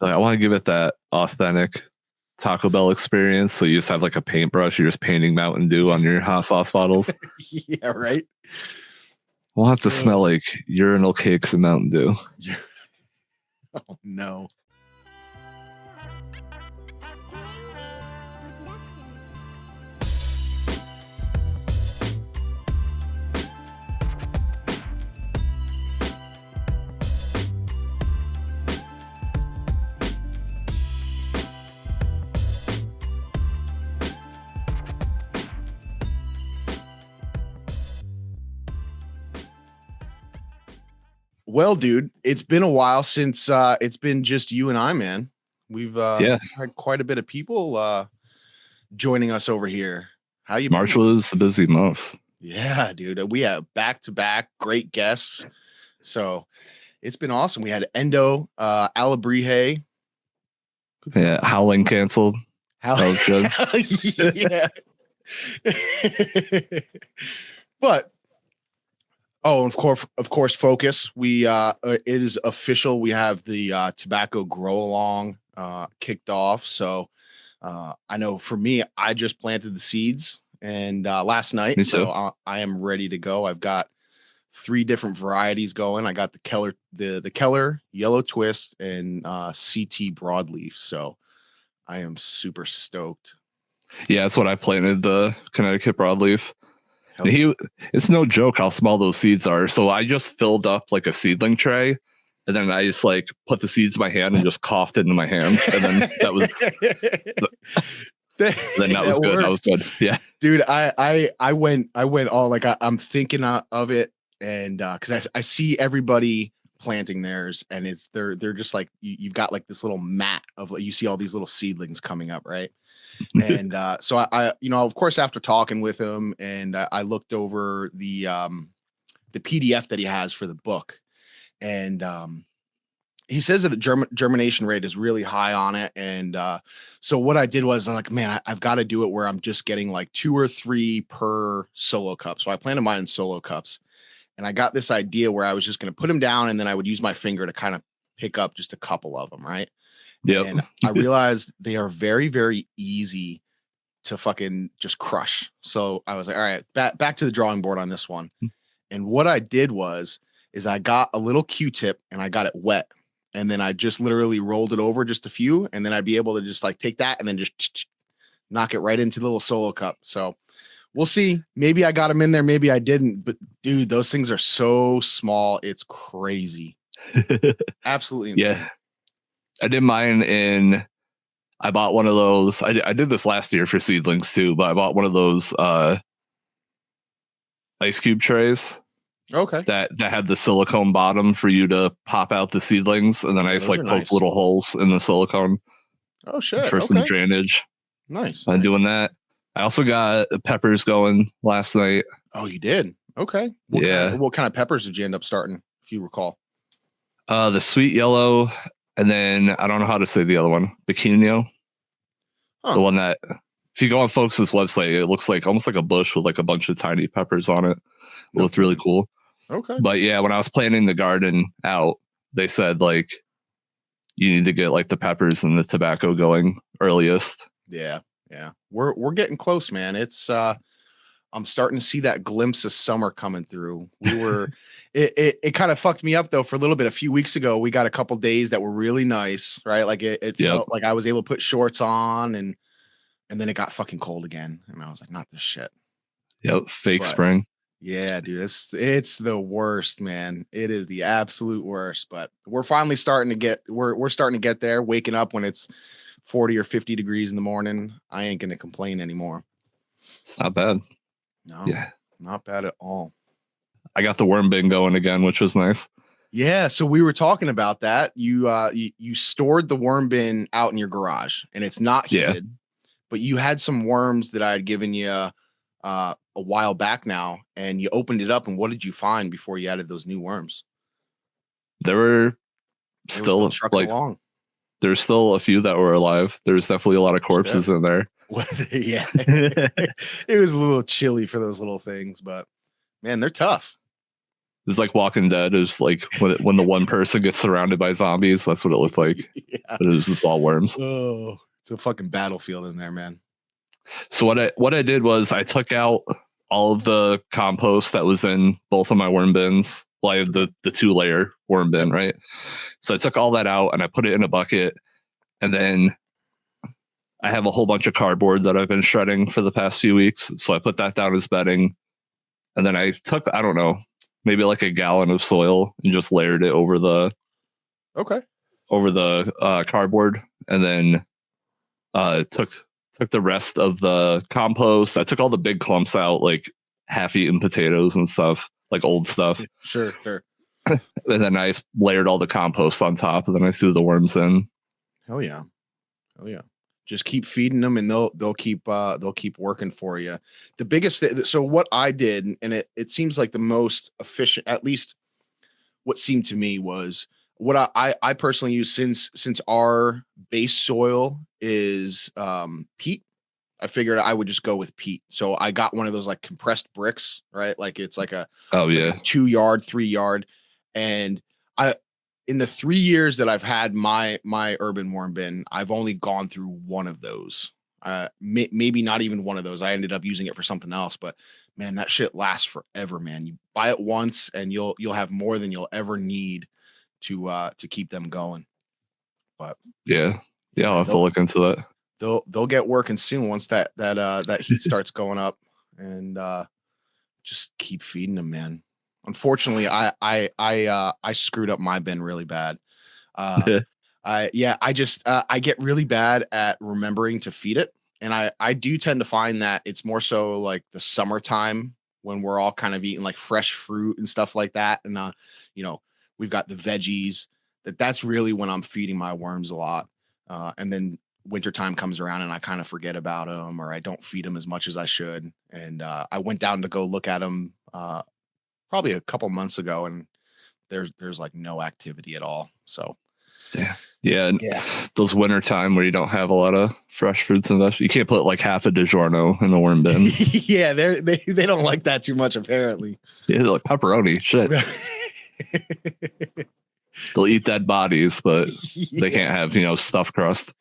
Like, I want to give it that authentic Taco Bell experience. So you just have like a paintbrush, you're just painting Mountain Dew on your hot sauce bottles. Yeah, right. We'll have to smell like urinal cakes and Mountain Dew. Oh no. Well, dude, it's been a while since it's been just you and I, man. We've had quite a bit of people joining us over here. How you March been? was a busy month. Yeah, dude. We have back-to-back great guests. So it's been awesome. We had Endo, Alabrije. Yeah, Howling canceled. That was good. Yeah. But of course, Focus. We it is official. We have the tobacco grow along kicked off. So I know for me, I just planted the seeds and last night, so I am ready to go. I've got 3 different varieties going. I got the Keller Yellow Twist and CT Broadleaf. So I am super stoked. Yeah, that's what I planted, the Connecticut Broadleaf. It's no joke how small those seeds are. So I just filled up like a seedling tray, and then I just like put the seeds in my hand and just coughed it into my hand, and then that was good. That was good. Yeah, dude. I went all like I'm thinking of it, and because I see everybody planting theirs, and they're just like you've got like this little mat of like you see all these little seedlings coming up, right? And so I of course, after talking with him, and I looked over the PDF that he has for the book, and he says that the germination rate is really high on it. And so what I did was I'm like, man, I've got to do it where I'm just getting like 2 or 3 per solo cup. So I planted mine in solo cups, and I got this idea where I was just going to put them down, and then I would use my finger to kind of pick up just a couple of them, right? Yeah. And I realized they are very, very easy to fucking just crush. So I was like, all right, back to the drawing board on this one. And what I did is I got a little Q-tip and I got it wet. And then I just literally rolled it over just a few. And then I'd be able to just like take that and then just knock it right into the little solo cup. So we'll see. Maybe I got them in there. Maybe I didn't. But dude, those things are so small. It's crazy. Absolutely insane. Yeah. I did mine I bought one of those. I did this last year for seedlings too, but I bought one of those ice cube trays. Okay. That had the silicone bottom for you to pop out the seedlings, and then I just like poke little holes in the silicone. Oh shit! For some drainage. Nice. I'm doing that. I also got peppers going last night. Oh, you did? Okay. What kind of peppers did you end up starting, if you recall? The sweet yellow, and then I don't know how to say the other one, Bikino. Huh. The one that, if you go on Folks' website, it looks like almost like a bush with like a bunch of tiny peppers on it. It looked really cool. Okay. But yeah, when I was planning the garden out, they said like you need to get like the peppers and the tobacco going earliest. Yeah. We're getting close, man. It's I'm starting to see that glimpse of summer coming through. We were it kind of fucked me up though for a little bit. A few weeks ago, we got a couple days that were really nice, right? Like it felt like I was able to put shorts on, and then it got fucking cold again. And I was like, not this shit. Yep, fake spring. Yeah, dude, it's the worst, man. It is the absolute worst. But we're finally starting to get we're starting to get there. Waking up when it's 40 or 50 degrees in the morning, I ain't gonna complain anymore. It's not bad. No, not bad at all. I got the worm bin going again, which was nice. Yeah, so we were talking about that. You stored the worm bin out in your garage, and it's not heated, but you had some worms that I had given you a while back now, and you opened it up, and what did you find before you added those new worms? They were still like along. There's still a few that were alive. There's definitely a lot of corpses in there. Yeah. It was a little chilly for those little things, but man, they're tough. It's like Walking Dead. Is like when the one person gets surrounded by zombies. That's what it looked like. Yeah. But it was just all worms. Oh, it's a fucking battlefield in there, man. So what I did was I took out all of the compost that was in both of my worm bins. Well, I have the 2-layer worm bin, Yep. right? So I took all that out and I put it in a bucket, and then I have a whole bunch of cardboard that I've been shredding for the past few weeks. So I put that down as bedding, and then I took, I don't know, maybe like a gallon of soil and just layered it over the Okay. cardboard, and then took the rest of the compost. I took all the big clumps out, like half-eaten potatoes and stuff, like old stuff. Sure. And then I layered all the compost on top, and then I threw the worms in. Hell yeah. Just keep feeding them, and they'll keep working for you. The biggest so what I did, and it seems like the most efficient, at least what seemed to me, was what I personally use, since our base soil is peat. I figured I would just go with peat. So I got one of those like compressed bricks, right? Like it's like a Oh yeah, 2 yard, 3 yard. And I, in the 3 years that I've had my urban worm bin, I've only gone through one of those. Maybe not even one of those. I ended up using it for something else, but man, that shit lasts forever, man. You buy it once and you'll have more than you'll ever need to keep them going. But yeah. I'll man, have to look into that. they'll get working soon once that heat starts going up, and just keep feeding them, man. Unfortunately, I screwed up my bin really bad. Uh, I get really bad at remembering to feed it, and I do tend to find that it's more so like the summertime when we're all kind of eating like fresh fruit and stuff like that, and you know, we've got the veggies. That's really when I'm feeding my worms a lot, and then wintertime comes around and I kind of forget about them, or I don't feed them as much as I should. And I went down to go look at them probably a couple months ago, and there's like no activity at all. So Yeah, and yeah. those winter time where you don't have a lot of fresh fruits and vegetables, you can't put like half a DiGiorno in the worm bin. Yeah, they don't like that too much, apparently. Yeah, like pepperoni, shit. They'll eat dead bodies, but they can't have stuffed crust.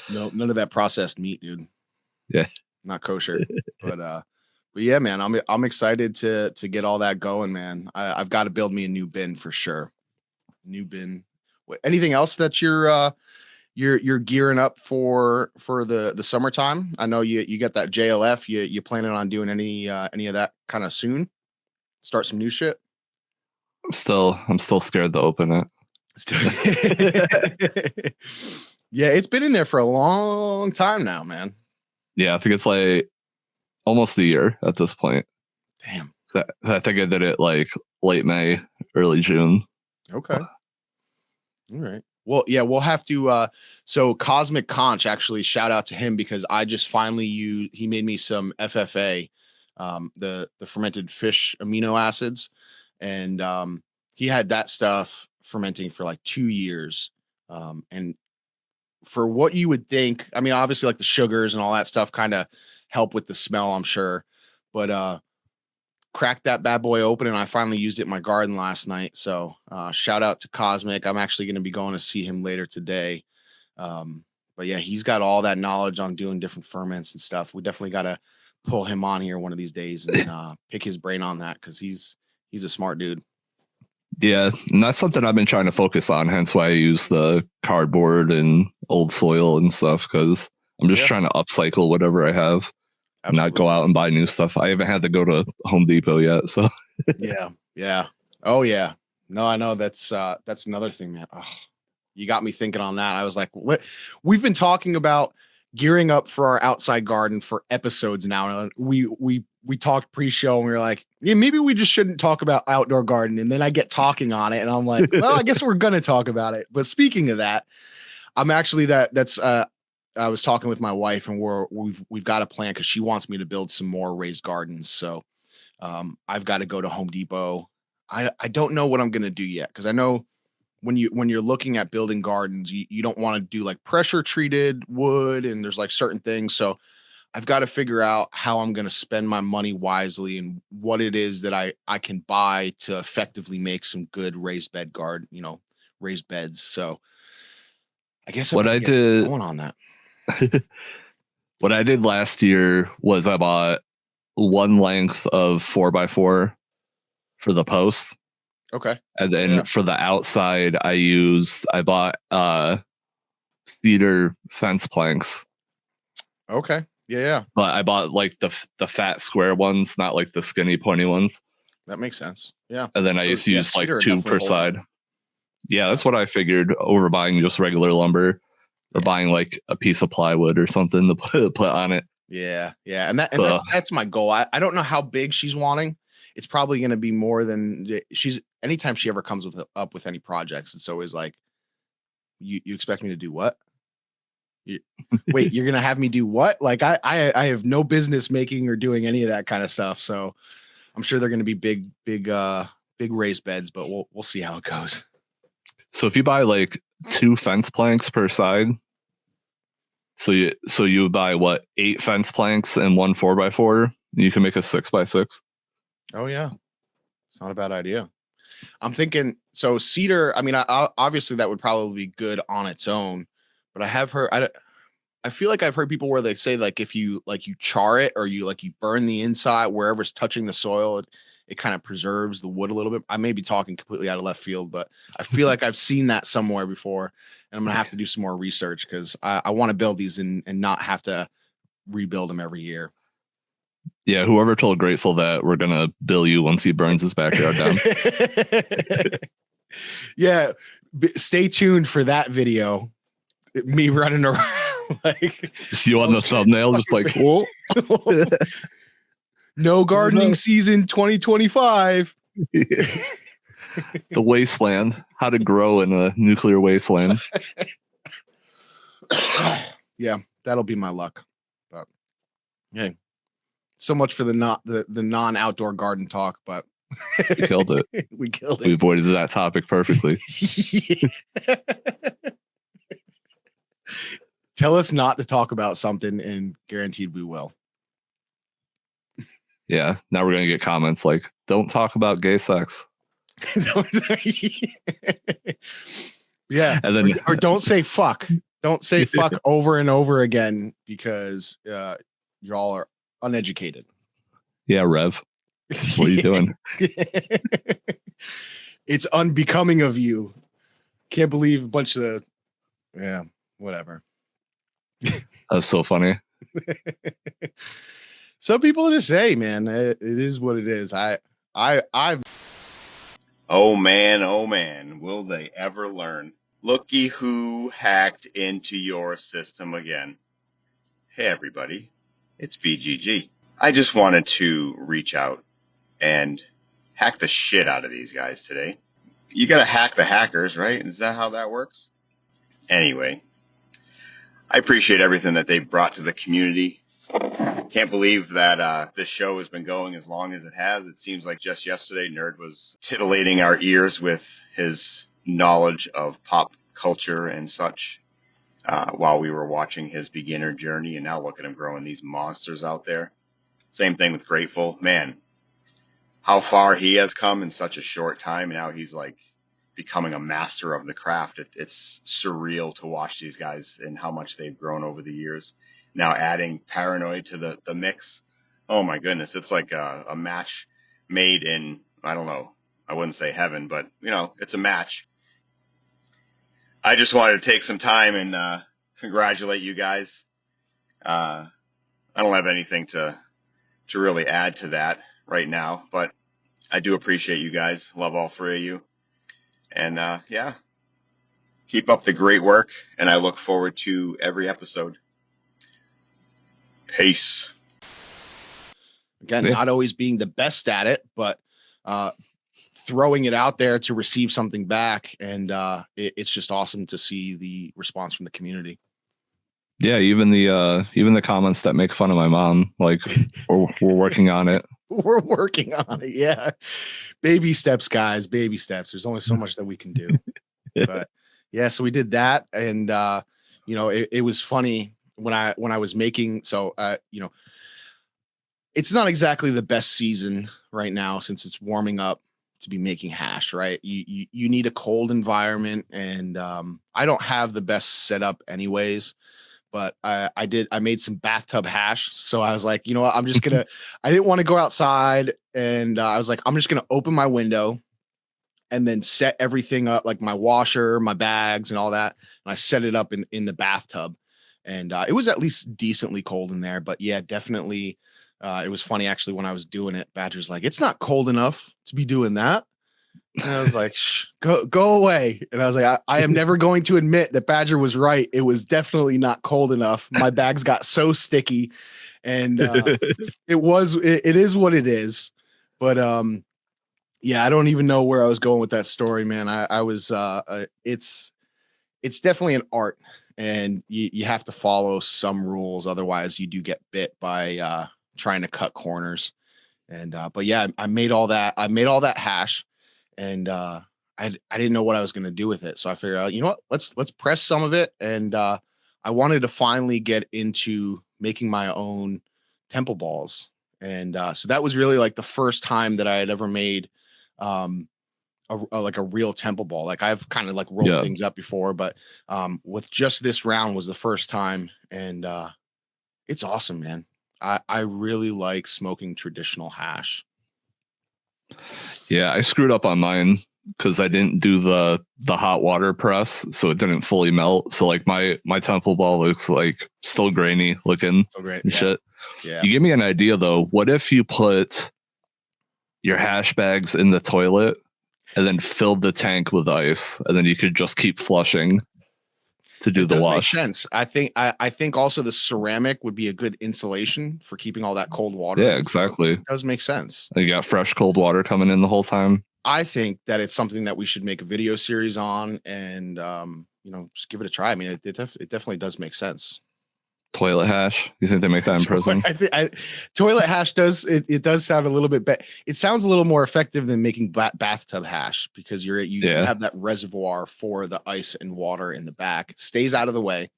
No, none of that processed meat, dude. Yeah, Not kosher. But yeah, man, I'm excited to get all that going, man. I've got to build me a new bin for sure. New bin. Anything else that you're gearing up for the summertime? I know you got that JLF. You planning on doing any of that kind of soon? Start some new shit. I'm still scared to open it. Yeah, it's been in there for a long time now, man. Yeah, I think it's like almost a year at this point. Damn. I think I did it like late May, early June. Okay. All right. Well, yeah, we'll have to so Cosmic Conch, actually, shout out to him, because I just finally he made me some FFA, the fermented fish amino acids, and he had that stuff fermenting for like 2 years. And for what you would think, I mean, obviously like the sugars and all that stuff kind of help with the smell, I'm sure. But cracked that bad boy open, and I finally used it in my garden last night. So shout out to Cosmic. I'm actually going to be going to see him later today. But yeah, he's got all that knowledge on doing different ferments and stuff. We definitely got to pull him on here one of these days and pick his brain on that, because he's a smart dude. Yeah, and that's something I've been trying to focus on. Hence why I use the cardboard and old soil and stuff, because I'm just trying to upcycle whatever I have. And not go out and buy new stuff. I haven't had to go to Home Depot yet, so yeah. Oh yeah. No, I know that's another thing, man. Oh, you got me thinking on that. I was like, what? We've been talking about gearing up for our outside garden for episodes now. And we talked pre-show and we were like, yeah, maybe we just shouldn't talk about outdoor garden. And then I get talking on it and I'm like, well, I guess we're gonna talk about it. But speaking of that, I'm actually that's I was talking with my wife, and we've got a plan, because she wants me to build some more raised gardens. So I've got to go to Home Depot. I don't know what I'm gonna do yet, because I know when you're looking at building gardens, you don't want to do like pressure treated wood, and there's like certain things. So I've got to figure out how I'm going to spend my money wisely and what it is that I can buy to effectively make some good raised bed raised beds. So I guess I'm What going I to get did, going on that. what I did last year was I bought one length of 4x4 for the post. Okay. And then for the outside, I bought cedar fence planks. Okay. Yeah. But I bought like the fat square ones, not like the skinny pointy ones. That makes sense. Yeah. And then I used to use like cedar 2 definitely per hold up. side. Yeah, that's what I figured over buying just regular lumber or buying like a piece of plywood or something to put on it. Yeah. And that's my goal. I don't know how big she's wanting. It's probably going to be more than anytime she ever comes up with any projects. It's always like, you expect me to do what? Wait, you're going to have me do what? Like I have no business making or doing any of that kind of stuff. So I'm sure they're going to be big raised beds, but we'll see how it goes. So if you buy like 2 fence planks per side, so you buy what, 8 fence planks and 1 4x4, you can make a 6x6. Oh yeah, it's not a bad idea. I'm thinking so cedar. I mean, obviously that would probably be good on its own, but I have heard. I feel like I've heard people where they say like if you char it or you burn the inside wherever's touching the soil, it kind of preserves the wood a little bit. I may be talking completely out of left field, but I feel like I've seen that somewhere before, and I'm gonna have to do some more research because I want to build these and not have to rebuild them every year. Yeah, whoever told Grateful that we're gonna bill you once he burns his backyard down. Yeah, stay tuned for that video. Me running around like You on the thumbnail, just like, well, no gardening season 2025. The wasteland, how to grow in a nuclear wasteland. Yeah, that'll be my luck. But hey, so much for the non-outdoor garden talk, but We killed it. We killed it. We avoided that topic perfectly. Tell us not to talk about something and guaranteed we will. Yeah, now we're gonna get comments like, don't talk about gay sex. Yeah, and then or don't say fuck. Don't say fuck over and over again because you all are uneducated. Yeah, Rev, what are you doing? It's unbecoming of you. Can't believe a bunch of whatever. That's so funny. Some people just say, man, it is what it is. I've Oh man, will they ever learn? Looky who hacked into your system again. Hey everybody, it's BGG. I just wanted to reach out and hack the shit out of these guys today. You gotta hack the hackers, right? Is that how that works? Anyway, I appreciate everything that they brought to the community. Can't believe that this show has been going as long as it has. It seems like just yesterday Nerd was titillating our ears with his knowledge of pop culture and such while we were watching his beginner journey, and now look at him growing these monsters out there. Same thing with Grateful. Man, how far he has come in such a short time. Now he's like becoming a master of the craft. It's surreal to watch these guys and how much they've grown over the years. Now adding Paranoid to the mix. Oh my goodness. It's like a match made in, I don't know, I wouldn't say heaven, but it's a match. I just wanted to take some time and congratulate you guys. I don't have anything to really add to that right now, but I do appreciate you guys. Love all 3 of you. And keep up the great work, and I look forward to every episode. Peace. Again, not always being the best at it, but throwing it out there to receive something back. And it's just awesome to see the response from the community. Yeah, even the comments that make fun of my mom, like we're working on it. We're working on it. Yeah. Baby steps, guys. Baby steps. There's only so much that we can do. But yeah, so we did that. And, it was funny. when I was making, it's not exactly the best season right now since it's warming up to be making hash, right? You need a cold environment, and I don't have the best setup anyways. But I made some bathtub hash, so I was like, you know what, I'm just gonna. I didn't want to go outside, and I was like, I'm just gonna open my window and then set everything up, like my washer, my bags, and all that. And I set it up in the bathtub, and it was at least decently cold in there. But yeah, definitely, it was funny actually when I was doing it. Badger's like, "It's not cold enough to be doing that," and I was like, "Shh, go away." And I was like, I am never going to admit that Badger was right. It was definitely not cold enough. My bags got so sticky, and it is what it is. But yeah, I don't even know where I was going with that story, man. I was it's definitely an art, and you have to follow some rules, otherwise you do get bit by trying to cut corners. And but yeah, I made all that. I made all that hash, and I didn't know what I was gonna do with it. So I figured out, you know what, let's press some of it. And I wanted to finally get into making my own temple balls. And so that was really like the first time that I had ever made um like a real temple ball. Like I've kind of like rolled Yeah. things up before, but with just this round was the first time. And it's awesome, man. I really like smoking traditional hash. Yeah, I screwed up on mine because I didn't do the hot water press, so it didn't fully melt. So like my temple ball looks like still grainy looking So great. and Yeah. shit. Yeah. You give me an idea though. What if you put your hash bags in the toilet and then filled the tank with ice, and then you could just keep flushing to do It the does make wash? sense. I think also the ceramic would be a good insulation for keeping all that cold water Yeah, in. So exactly. it does make sense. You got fresh cold water coming in the whole time. I think that it's something that we should make a video series on, and just give it a try. I mean, it definitely does make sense. Toilet hash. You think they make that in prison? Toilet hash it does sound a little bit better. It sounds a little more effective than making bathtub hash, because you have that reservoir for the ice and water in the back, stays out of the way.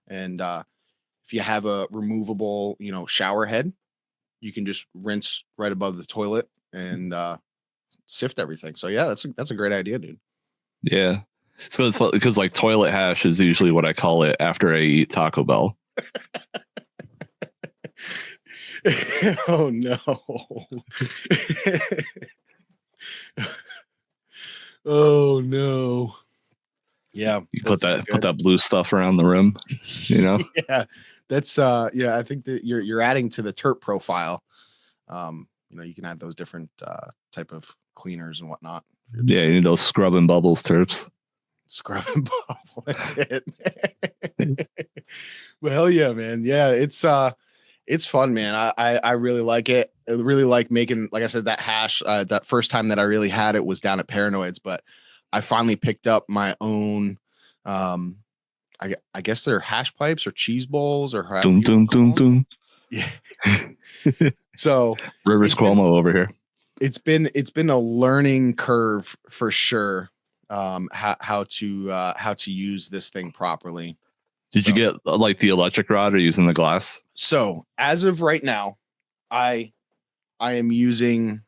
And if you have a removable shower head, you can just rinse right above the toilet and sift everything. So yeah, that's a great idea, dude. Yeah. So it's because like toilet hash is usually what I call it after I eat Taco Bell. Oh no. Oh no. Yeah, You put that blue stuff around the rim, Yeah, that's yeah, I think that you're adding to the terp profile. You can add those different type of cleaners and whatnot. Yeah, you need those scrub and bubbles terps. Scrub and bubble, that's it. Well, hell yeah, man. Yeah, it's fun, man. I really like it. I really like making, like I said, that hash. That first time that I really had it was down at Paranoids, but I finally picked up my own. I guess they're hash pipes or cheese bowls or however doom doom doom doom. Yeah. So Rivers Cuomo over here. It's been a learning curve for sure. How to use this thing properly. Did you get like the electric rod or using the glass? So as of right now, I am using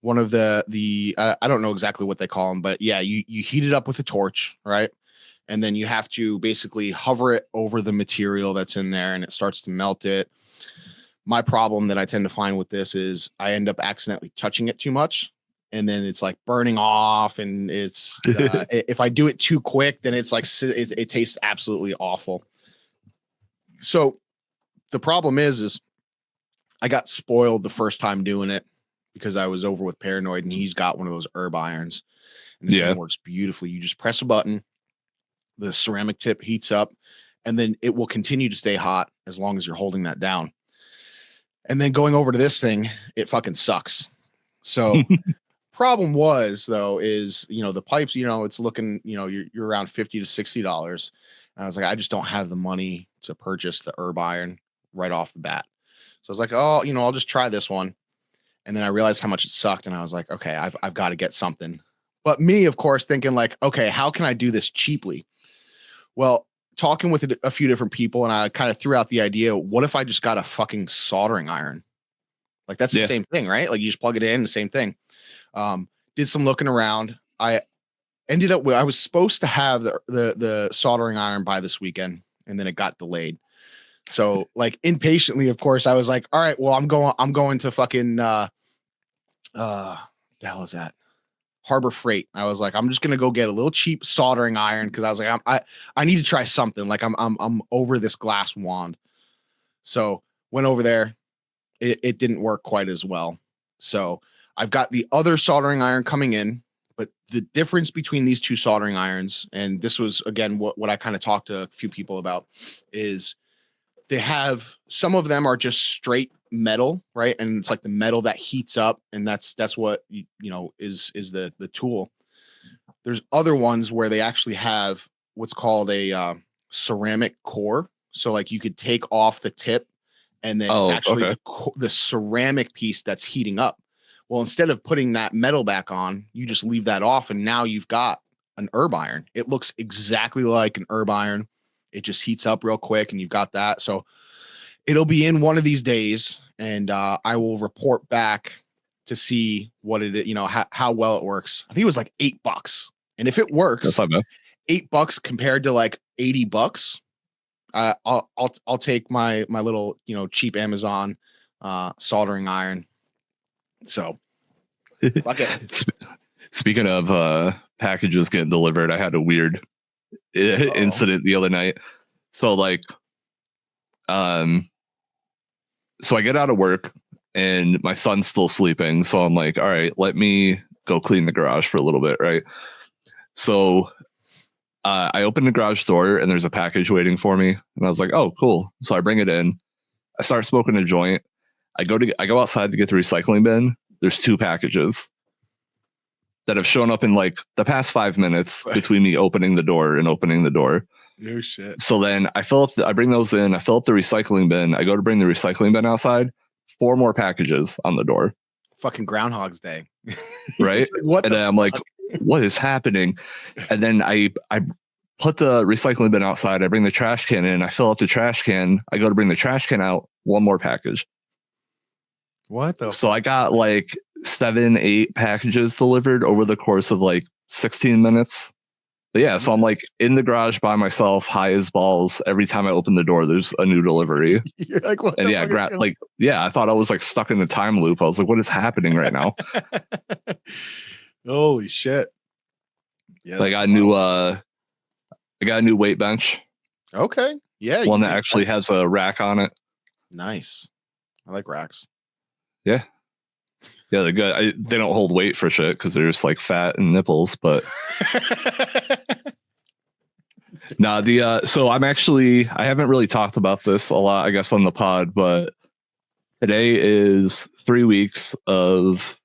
one of the I don't know exactly what they call them, but yeah, you heat it up with a torch, right? And then you have to basically hover it over the material that's in there, and it starts to melt it. My problem that I tend to find with this is I end up accidentally touching it too much, and then it's like burning off, and it's if I do it too quick, then it's like it tastes absolutely awful. So the problem is I got spoiled the first time doing it because I was over with Paranoid, and he's got one of those herb irons, and the thing works beautifully. You just press a button, the ceramic tip heats up, and then it will continue to stay hot as long as you're holding that down. And then going over to this thing, it fucking sucks. So problem was though, is, the pipes, it's looking, you're around $50 to $60. And I was like, I just don't have the money to purchase the herb iron right off the bat. So I was like, oh, I'll just try this one. And then I realized how much it sucked. And I was like, okay, I've got to get something. But me, of course, thinking like, okay, how can I do this cheaply? Well, talking with a few different people, and I kind of threw out the idea, what if I just got a fucking soldering iron? Like that's the same thing, right? Like you just plug it in, the same thing. Did some looking around. I ended up with, I was supposed to have the soldering iron by this weekend, and then it got delayed. So like impatiently, of course, I was like, all right, well, I'm going to fucking the hell is that? Harbor Freight. I was like, I'm just gonna go get a little cheap soldering iron because I was like, I need to try something. Like I'm over this glass wand. So went over there. It didn't work quite as well. So I've got the other soldering iron coming in, but the difference between these two soldering irons, and this was again what I kind of talked to a few people about, is they have, some of them are just straight metal, right? And it's like the metal that heats up, and that's what you know is the tool. There's other ones where they actually have what's called a ceramic core. So like you could take off the tip, and then it's actually the ceramic piece that's heating up. Well, instead of putting that metal back on, you just leave that off, and now you've got an herb iron. It looks exactly like an herb iron. It just heats up real quick, and you've got that. So it'll be in one of these days, and I will report back to see what it, how well it works. I think it was like $8, and if it works, $8 compared to like $80, I'll take my little cheap Amazon soldering iron. So fuck it. Speaking of packages getting delivered, I had a weird incident the other night. So like, so I get out of work and my son's still sleeping. So I'm like, all right, let me go clean the garage for a little bit, right? So I open the garage door and there's a package waiting for me, and I was like, oh, cool. So I bring it in. I start smoking a joint. I go outside to get the recycling bin. There's 2 packages that have shown up in like the past 5 minutes between me opening the door and opening the door. No shit. So then I bring those in. I fill up the recycling bin. I go to bring the recycling bin outside. 4 more packages on the door. Fucking Groundhog's Day. Right? What? And then I'm like, what is happening? And then I put the recycling bin outside. I bring the trash can in. I fill up the trash can. I go to bring the trash can out. 1 more package. What the? So I got like 7, 8 packages delivered over the course of like 16 minutes. But yeah, so I'm like in the garage by myself, high as balls. Every time I open the door, there's a new delivery. You're like, what? And yeah, I thought I was like stuck in a time loop. I was like, what is happening right now? Holy shit. Yeah. I got a new weight bench. Okay. Yeah. One that actually has a rack on it. Nice. I like racks. Yeah. Yeah, they're good. They don't hold weight for shit because they're just like fat and nipples, but so I haven't really talked about this a lot, I guess, on the pod, but today is 3 weeks of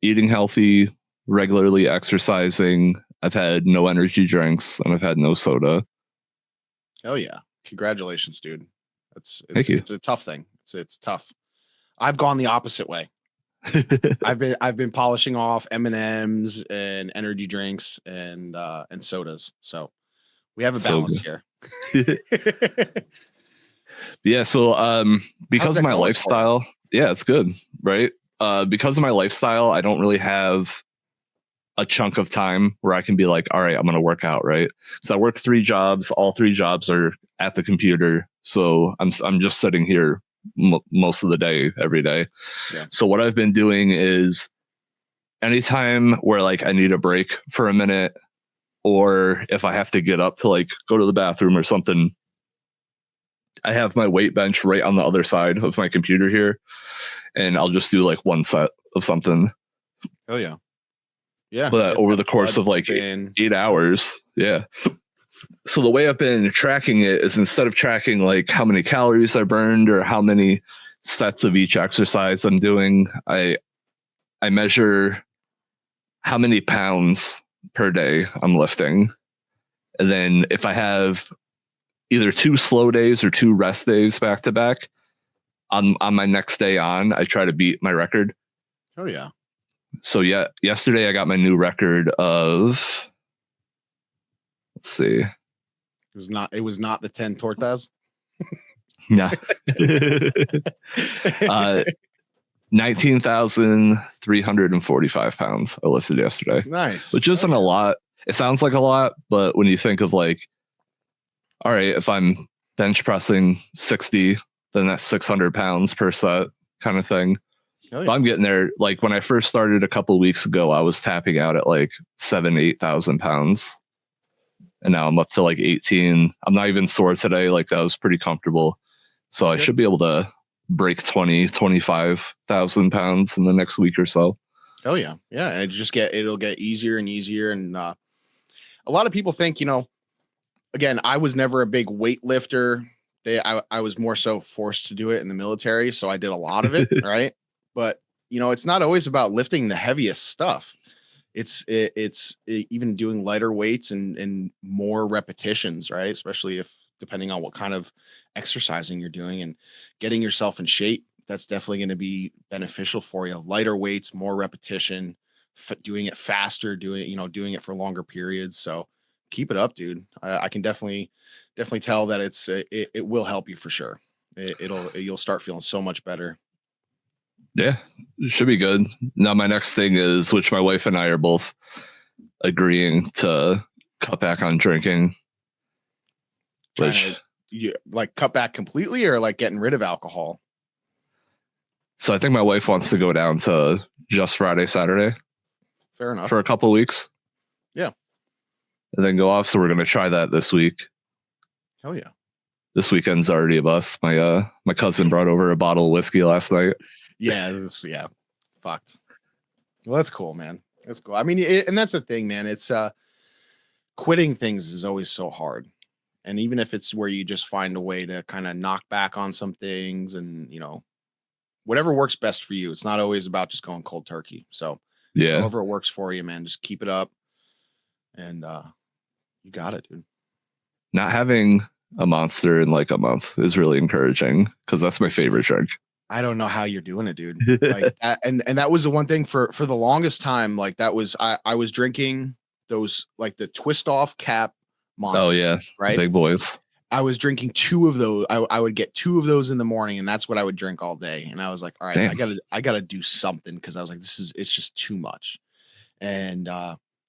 eating healthy, regularly exercising. I've had no energy drinks and I've had no soda. Oh yeah. Congratulations, dude. Thank you. It's a tough thing. It's tough. I've gone the opposite way. I've been polishing off M&Ms and energy drinks and sodas. So we have a balance here. Yeah. So because of my lifestyle, yeah, it's good, right? Because of my lifestyle, I don't really have a chunk of time where I can be like, all right, I'm going to work out, right? So I work 3 jobs. All 3 jobs are at the computer. So I'm just sitting here most of the day, every day. Yeah. So what I've been doing is anytime where like I need a break for a minute, or if I have to get up to like go to the bathroom or something, I have my weight bench right on the other side of my computer here, and I'll just do like 1 set of something. Oh yeah. Yeah. But over the course of like 8 hours. Yeah. So the way I've been tracking it is, instead of tracking like how many calories I burned or how many sets of each exercise I'm doing, I measure how many pounds per day I'm lifting. And then if I have either 2 slow days or 2 rest days back to back, on my next day on, I try to beat my record. Oh yeah. So yeah, yesterday I got my new record of, let's see. It was not the 10 tortas. Nah. 19,345 pounds I lifted yesterday. Nice. Which isn't a lot. It sounds like a lot, but when you think of like, all right, if I'm bench pressing 60, then that's 600 pounds per set kind of thing. Yeah. But I'm getting there. Like when I first started a couple of weeks ago, I was tapping out at like 8,000 pounds. And now I'm up to like 18. I'm not even sore today. Like that was pretty comfortable. So I should be able to break 25,000 pounds in the next week or so. Oh yeah. Yeah. And it'll get easier and easier. And a lot of people think, again, I was never a big weightlifter. I was more so forced to do it in the military. So I did a lot of it. Right. But it's not always about lifting the heaviest stuff. It's even doing lighter weights and more repetitions, right? Especially depending on what kind of exercising you're doing and getting yourself in shape. That's definitely going to be beneficial for you. Lighter weights, more repetition, doing it faster, doing it for longer periods. So keep it up, dude. I can definitely tell that it will help you for sure. You'll start feeling so much better. Yeah, it should be good. Now, my next thing is, which my wife and I are both agreeing to cut back on drinking. You like cut back completely or like getting rid of alcohol? So I think my wife wants to go down to just Friday, Saturday. Fair enough. For a couple of weeks. Yeah. And then go off. So we're going to try that this week. Hell yeah. This weekend's already a bust. My cousin brought over a bottle of whiskey last night. Yeah, fucked. Well, that's cool, man. That's cool. I mean, and that's the thing, man. It's quitting things is always so hard. And even if it's where you just find a way to kind of knock back on some things and, whatever works best for you. It's not always about just going cold turkey. So yeah, however it works for you, man, just keep it up. And you got it, dude. Not having a Monster in like a month is really encouraging because that's my favorite drink. I don't know how you're doing it, dude. Like, and that was the one thing for the longest time. Like that was I was drinking those like the twist off cap Monster. Oh yeah, right, big boys. I was drinking 2 of those. I would get 2 of those in the morning, and that's what I would drink all day. And I was like, all right, damn. I gotta do something because I was like, it's just too much. And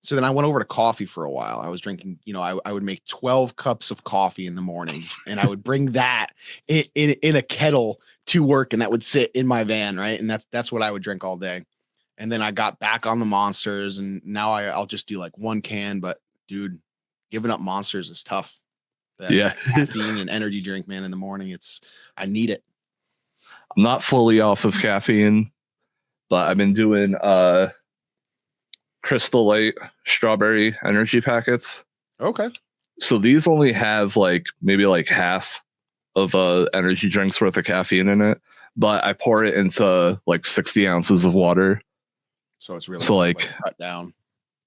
so then I went over to coffee for a while. I was drinking, I would make 12 cups of coffee in the morning and I would bring that in a kettle to work and that would sit in my van. Right. And that's what I would drink all day. And then I got back on the Monsters and now I'll just do like 1 can. But dude, giving up Monsters is tough. That caffeine and energy drink, man, in the morning. I need it. I'm not fully off of caffeine, but I've been doing Crystal Light strawberry energy packets. Okay. So these only have like maybe like half of energy drinks worth of caffeine in it, but I pour it into like 60 ounces of water. So it's really like cut down.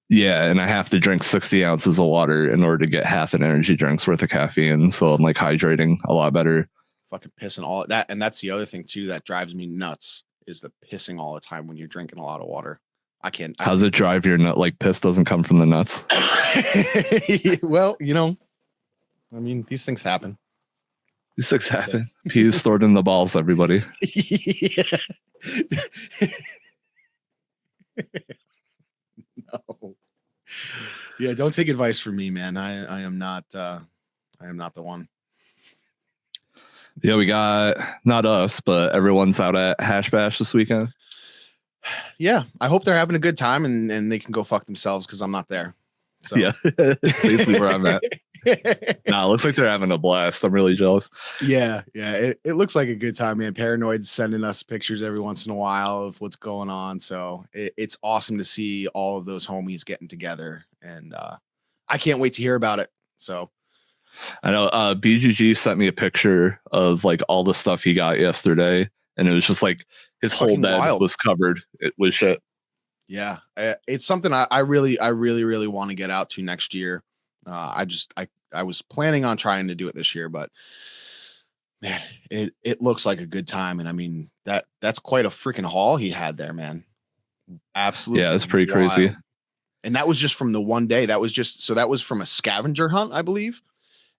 Yeah, and I have to drink 60 ounces of water in order to get half an energy drink's worth of caffeine. So I'm like hydrating a lot better. Fucking pissing all that. And that's the other thing too that drives me nuts is the pissing all the time when you're drinking a lot of water. How does it drive your nut? Like piss doesn't come from the nuts. Well, I mean, these things happen. These things happen. Yeah. Pee is stored in the balls, everybody. Yeah. No. Yeah, don't take advice from me, man. I am not the one. Yeah, we got not us, but everyone's out at Hash Bash this weekend. Yeah, I hope they're having a good time and they can go fuck themselves because I'm not there. So. Yeah, basically where I'm at. Nah, it looks like they're having a blast. I'm really jealous. Yeah. It looks like a good time, man. Paranoid's sending us pictures every once in a while of what's going on. So it's awesome to see all of those homies getting together. And I can't wait to hear about it. So I know BGG sent me a picture of like all the stuff he got yesterday. And it was just like his whole bed was covered with shit. Yeah, it's something I really want to get out to next year. I was planning on trying to do it this year, but man, it looks like a good time. And I mean, that's quite a freaking haul he had there, man. Absolutely. Yeah, it's pretty wild. Crazy. And that was just from the one day. That was from a scavenger hunt, I believe.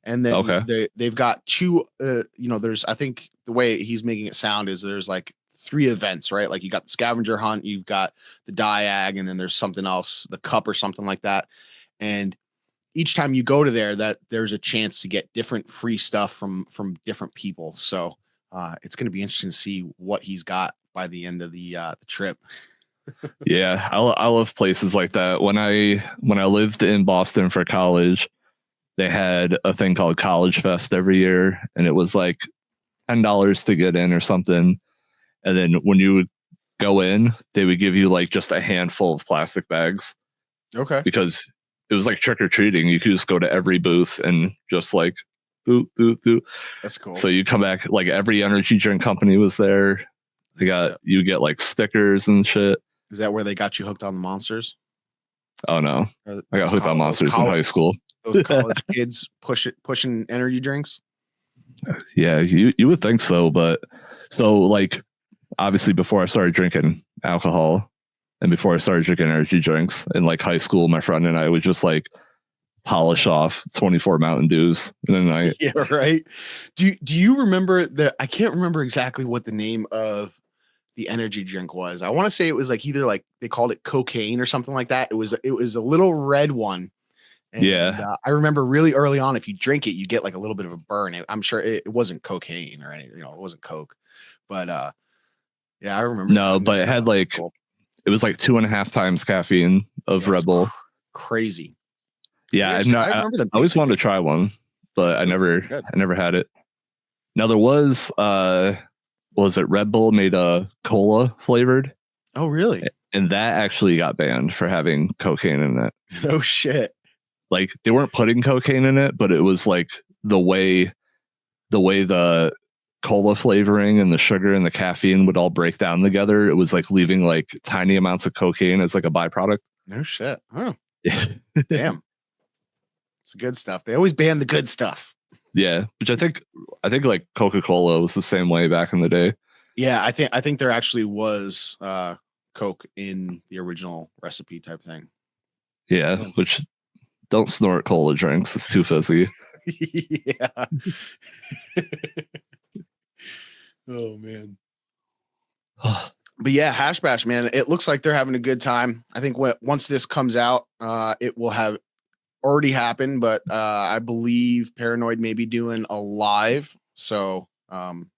And then Okay. they've got two, there's, I think the way he's making it sound is there's like 3 events, right? Like you got the scavenger hunt, you've got the diag, and then there's something else, the cup or something like that. And each time you go to there, that there's a chance to get different free stuff from different people. So it's going to be interesting to see what he's got by the end of the trip. Yeah, I love places like that. When I lived in Boston for college, they had a thing called College Fest every year, and it was like $10 to get in or something. And then when you would go in, they would give you like just a handful of plastic bags Okay, because it was like trick or treating. You could just go to every booth and just like do do do. that's cool. So you come back, like every energy drink company was there. You get like stickers and shit. Is that where they got you hooked on the Monsters? Oh no, I got hooked on Monsters in high school. Those college kids pushing energy drinks. Yeah, you would think so, but so like obviously before I started drinking alcohol and before I started drinking energy drinks in like high school, my friend and I would just like polish off 24 Mountain Dews and then I Yeah, right. Do you remember the? I can't remember exactly what the name of the energy drink was. I want to say it was like either like they called it cocaine or something like that. It was a little red one. And yeah. I remember really early on, if you drink it, you get like a little bit of a burn. I'm sure it wasn't cocaine or anything, it wasn't Coke, but yeah, I remember. No, That. but it had like Cool. it was like 2.5 times caffeine of Red Bull. Crazy. Yeah, I remember them. I always wanted to try one, but I never had it. Now there was it Red Bull made a cola flavored? Oh, really? And that actually got banned for having cocaine in it. No shit. Like they weren't putting cocaine in it, but it was like the way the cola flavoring and the sugar and the caffeine would all break down together. It was like leaving like tiny amounts of cocaine as like a byproduct. No shit. Oh, Yeah. damn. It's good stuff. They always ban the good stuff. Yeah, which I think like Coca-Cola was the same way back in the day. Yeah, I think there actually was Coke in the original recipe type thing. Yeah, which don't snort cola drinks. It's too fizzy. Yeah. Oh man. But yeah, Hash Bash, man, it looks like they're having a good time. I think once this comes out, it will have already happened, but I believe Paranoid may be doing a live. So I'm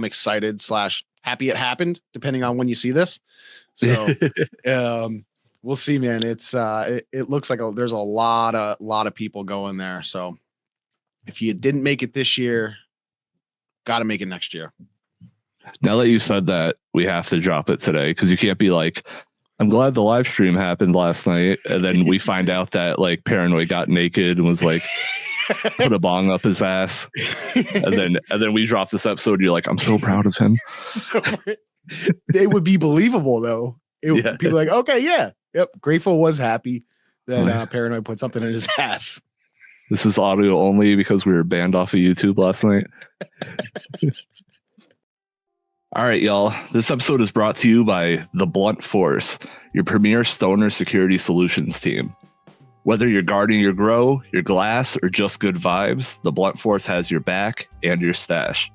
excited / happy it happened, depending on when you see this. So we'll see, man. It's it looks like there's a lot of people going there. So if you didn't make it this year, got to make it next year. Now that you said that, we have to drop it today because you can't be like, I'm glad the live stream happened last night, and then we find out that like Paranoid got naked and was like put a bong up his ass, and then we drop this episode. And you're like, I'm so proud of him. So, they would be believable though. People like, okay, yeah, yep. Grateful was happy that Paranoid put something in his ass. This is audio only because we were banned off of YouTube last night. All right, y'all. This episode is brought to you by The Blunt Force, your premier stoner security solutions team. Whether you're guarding your grow, your glass, or just good vibes, The Blunt Force has your back and your stash.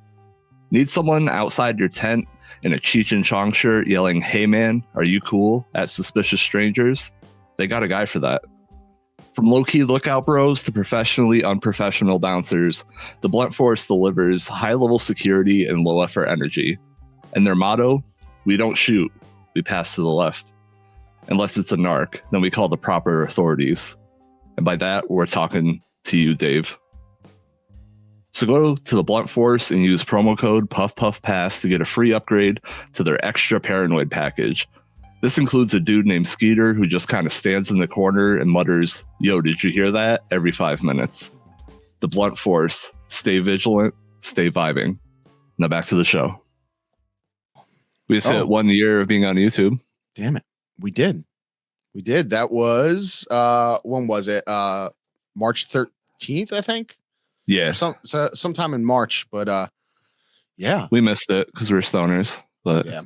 Need someone outside your tent in a Cheech and Chong shirt yelling, "Hey man, are you cool?" at suspicious strangers? They got a guy for that. From low-key lookout bros to professionally unprofessional bouncers, The Blunt Force delivers high-level security and low-effort energy. And their motto, we don't shoot, we pass to the left. Unless it's a narc, then we call the proper authorities. And by that, we're talking to you, Dave. So go to the Blunt Force and use promo code PuffPuffPass to get a free upgrade to their extra Paranoid package. This includes a dude named Skeeter who just kind of stands in the corner and mutters, "Yo, did you hear that?" every 5 minutes. The Blunt Force, stay vigilant, stay vibing. Now back to the show. We just hit 1 year of being on YouTube. Damn it. We did. That was when was it? March 13th, I think. Yeah. Sometime in March, but yeah. We missed it because we're stoners. But yeah.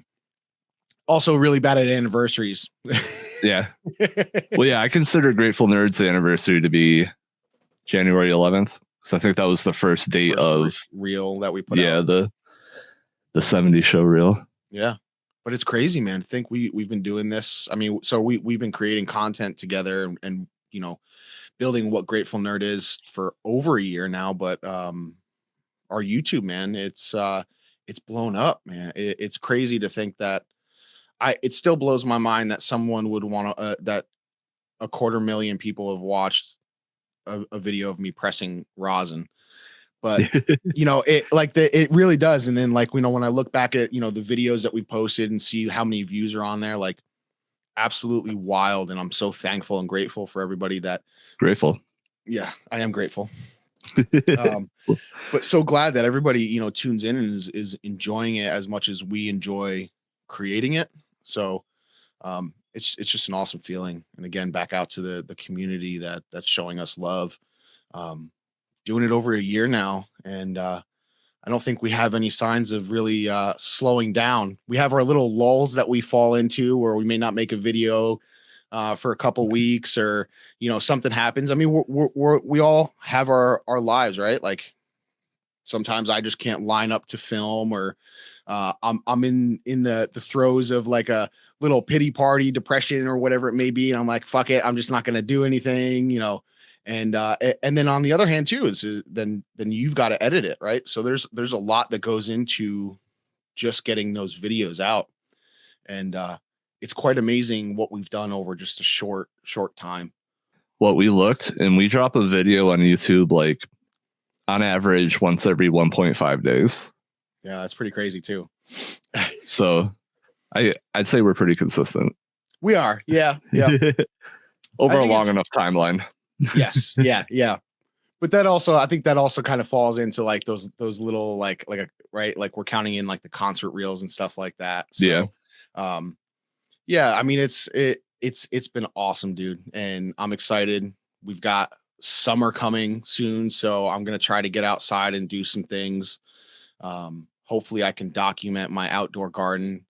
Also really bad at anniversaries. Yeah. Well, yeah, I consider Grateful Nerd's anniversary to be January 11th because I think that was the first date of reel that we put out. the 70 show reel. Yeah. But it's crazy, man. I think we've been doing this. I mean, so we've been creating content together and you know, building what Grateful Nerd is for over a year now. But our YouTube, man, it's blown up, man. It's crazy to think that it still blows my mind that someone would want to that 250,000 people have watched a video of me pressing rosin. But you know, it really does. And then like, you know, when I look back at, you know, the videos that we posted and see how many views are on there, like absolutely wild. And I'm so thankful and grateful for everybody that Grateful. Yeah, I am grateful. But so glad that everybody, you know, tunes in and is enjoying it as much as we enjoy creating it. So it's just an awesome feeling. And again, back out to the community that's showing us love. Doing it over a year now, and I don't think we have any signs of really slowing down. We have our little lulls that we fall into where we may not make a video for a couple weeks, or you know, something happens. I mean, we all have our lives, right? Like sometimes I just can't line up to film, or I'm in the throes of like a little pity party, depression, or whatever it may be, and I'm like, fuck it, I'm just not gonna do anything, you know. And then on the other hand too is then you've got to edit it, right? So there's a lot that goes into just getting those videos out, and it's quite amazing what we've done over just a short time. What we looked, and we drop a video on YouTube like on average once every 1.5 days. Yeah, that's pretty crazy too. So I'd say we're pretty consistent. We are, yeah. Over a long enough timeline. Yes, yeah. But that also, I think that also kind of falls into like those little like right, like we're counting in like the concert reels and stuff like that. So, yeah. I mean, it's been awesome, dude, and I'm excited. We've got summer coming soon, so I'm gonna try to get outside and do some things. Hopefully, I can document my outdoor garden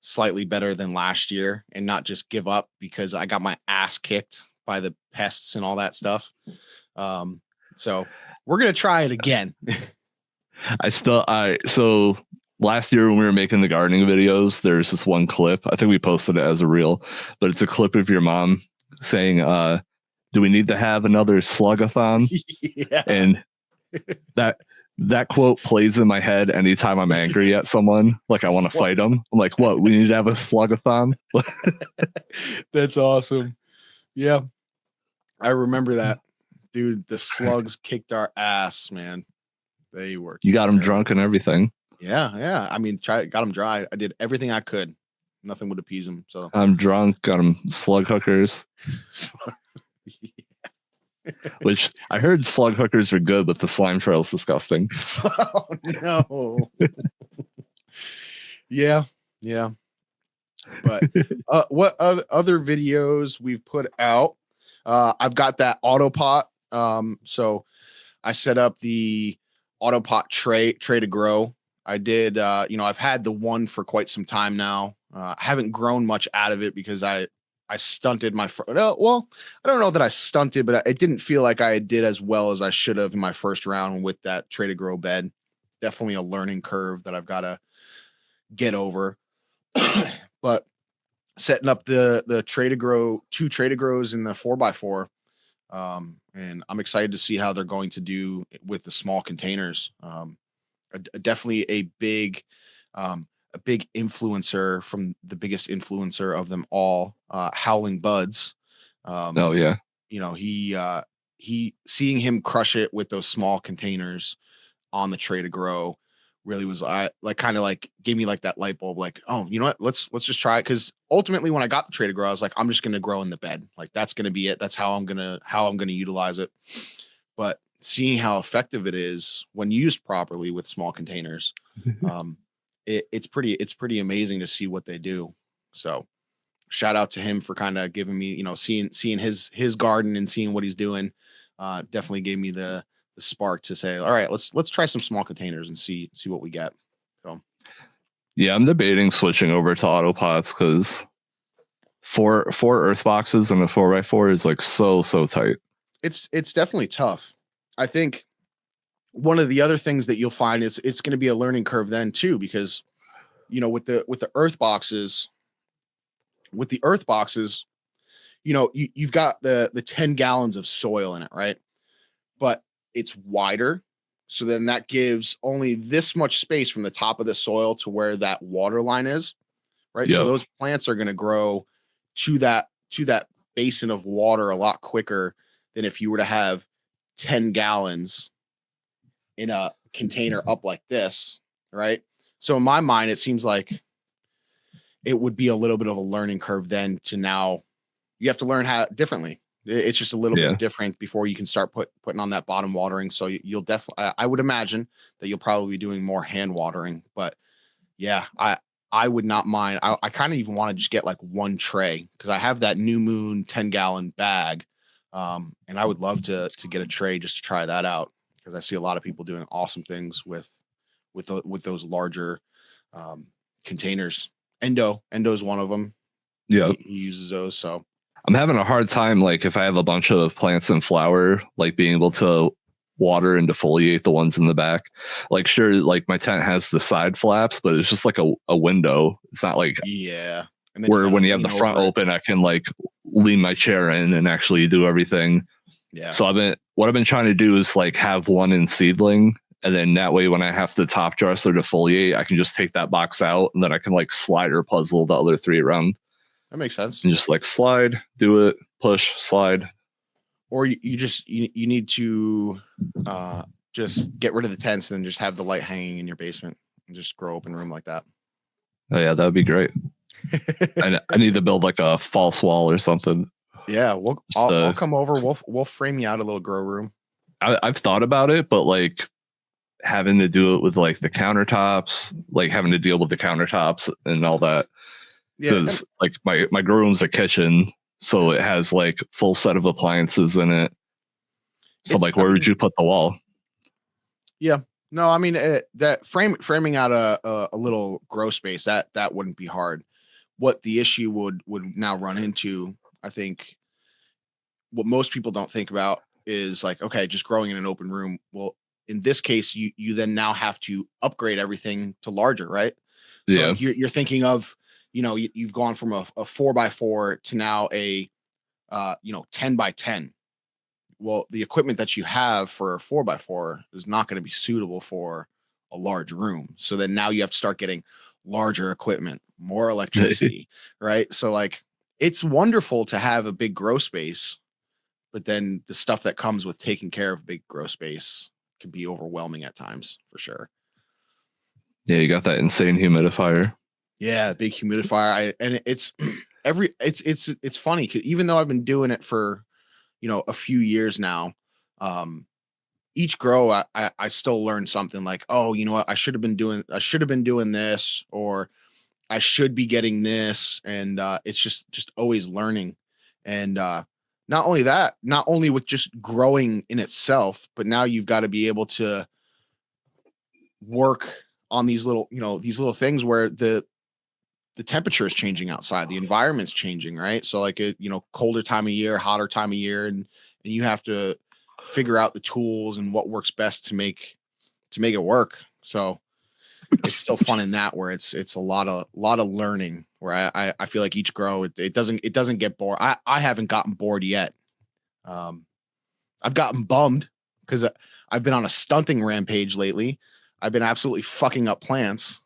slightly better than last year and not just give up because I got my ass kicked by the pests and all that stuff. So we're going to try it again. So last year when we were making the gardening videos, there's this one clip. I think we posted it as a reel, but it's a clip of your mom saying, do we need to have another slugathon? Yeah. And that quote plays in my head anytime I'm angry at someone. Like I want to fight them. I'm like, what? We need to have a slugathon? That's awesome. Yeah. I remember that, dude. The slugs kicked our ass, man. They were. You got them drunk and everything. Yeah. I mean, got them dry. I did everything I could. Nothing would appease them. So I'm drunk. Got them slug hookers. Which I heard slug hookers are good, but the slime trail is disgusting. Oh no. Yeah. But what other videos we've put out? I've got that autopot. So I set up the autopot tray to grow. I did, you know, I've had the one for quite some time now. I haven't grown much out of it because I stunted my, well, I don't know that I stunted, but it didn't feel like I did as well as I should have in my first round with that tray to grow bed. Definitely a learning curve that I've got to get over. But setting up the tray to grow, 2 tray to grows in the 4x4. And I'm excited to see how they're going to do with the small containers. Definitely a big influencer from the biggest influencer of them all, Howling Buds. Oh yeah. You know, he seeing him crush it with those small containers on the tray to grow really was kind of gave me like that light bulb, like, oh, you know what, let's just try it. Because ultimately when I got the tray to grow, I was like, I'm just gonna grow in the bed, like that's gonna be it, that's how I'm gonna utilize it. But seeing how effective it is when used properly with small containers, it's pretty amazing to see what they do. So shout out to him for kind of giving me, you know, seeing his garden and seeing what he's doing. Definitely gave me the spark to say, all right, let's try some small containers and see what we get. So yeah, I'm debating switching over to autopots because four earth boxes and a 4x4 is like so tight. It's definitely tough. I think one of the other things that you'll find is it's going to be a learning curve then too, because with the earth boxes, you've got the 10 gallons of soil in it, right? But it's wider. So then that gives only this much space from the top of the soil to where that water line is, right? So Yep. those plants are going to grow to that basin of water a lot quicker than if you were to have 10 gallons in a container up like this, right? So in my mind, it seems like it would be a little bit of a learning curve then to now you have to learn how differently. It's just a little Yeah. bit different before you can start putting on that bottom watering. So you'll definitely, I would imagine that you'll probably be doing more hand watering. But yeah, I would not mind. I kind of even want to just get like one tray because I have that New Moon 10-gallon bag, and I would love to get a tray just to try that out because I see a lot of people doing awesome things with those larger um, containers. Endo's one of them. Yep. He uses those. So I'm having a hard time, like if I have a bunch of plants in flower, like being able to water and defoliate the ones in the back. Like sure, like my tent has the side flaps, but it's just like a window. It's not like yeah, and then you where gotta when you have the lean front over it. open, I can like lean my chair in and actually do everything. Yeah, So what I've been trying to do is like have one in seedling, and then that way when I have to top dress or defoliate, I can just take that box out, and then I can like slide or puzzle the other three around that makes sense. and just like slide, do it, push, slide. Or you need to just get rid of the tents and then just have the light hanging in your basement and just grow open room like that. Oh yeah, that would be great. I need to build like a false wall or something. Yeah, Just, I'll come over. We'll frame you out a little grow room. I've thought about it, but like having to do it with like the countertops, like having to deal with the countertops and all that. Yeah, and Because like my grow room's a kitchen, so it has like full set of appliances in it. So I'm it's like, I where would mean, you put the wall? yeah. No, I mean that framing out a little grow space that wouldn't be hard. What the issue would now run into, I think, what most people don't think about is like, okay, just growing in an open room. Well, in this case, you then now have to upgrade everything to larger, right? So Yeah. like you're thinking of, you've gone from a 4x4 to now a 10x10. Well, the equipment that you have for a 4x4 is not going to be suitable for a large room. So then now you have to start getting larger equipment, more electricity, right? So like it's wonderful to have a big grow space, but then the stuff that comes with taking care of big grow space can be overwhelming at times for sure. Yeah, you got that insane humidifier. Yeah, big humidifier. And it's it's funny because even though I've been doing it for a few years now, um, each grow I still learn something like, oh, you know what, I should have been doing this, or I should be getting this, and it's just always learning. And not only that, not only with just growing in itself, but now you've got to be able to work on these little things where the temperature is changing outside, the environment's changing, right? So like colder time of year, hotter time of year, and you have to figure out the tools and what works best to make it work. So it's still fun in that where it's a lot of learning where I feel like each grow it doesn't get bored. I haven't gotten bored yet. Um, I've gotten bummed because I've been on a stunting rampage lately. I've been absolutely fucking up plants.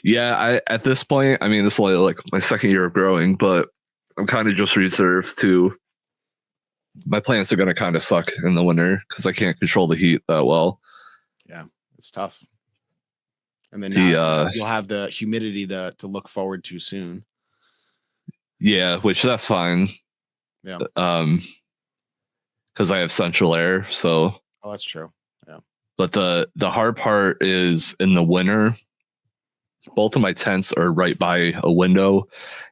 Yeah, I at this point, I mean, this is only like my second year of growing, but I'm kind of just reserved to my plants are going to kind of suck in the winter because I can't control the heat that well. Yeah, it's tough. And then The now you'll have the humidity to look forward to soon. Yeah, which that's fine. Yeah. Um, because I have central air. So, Oh, that's true. Yeah. but the hard part is in the winter. Both of my tents are right by a window,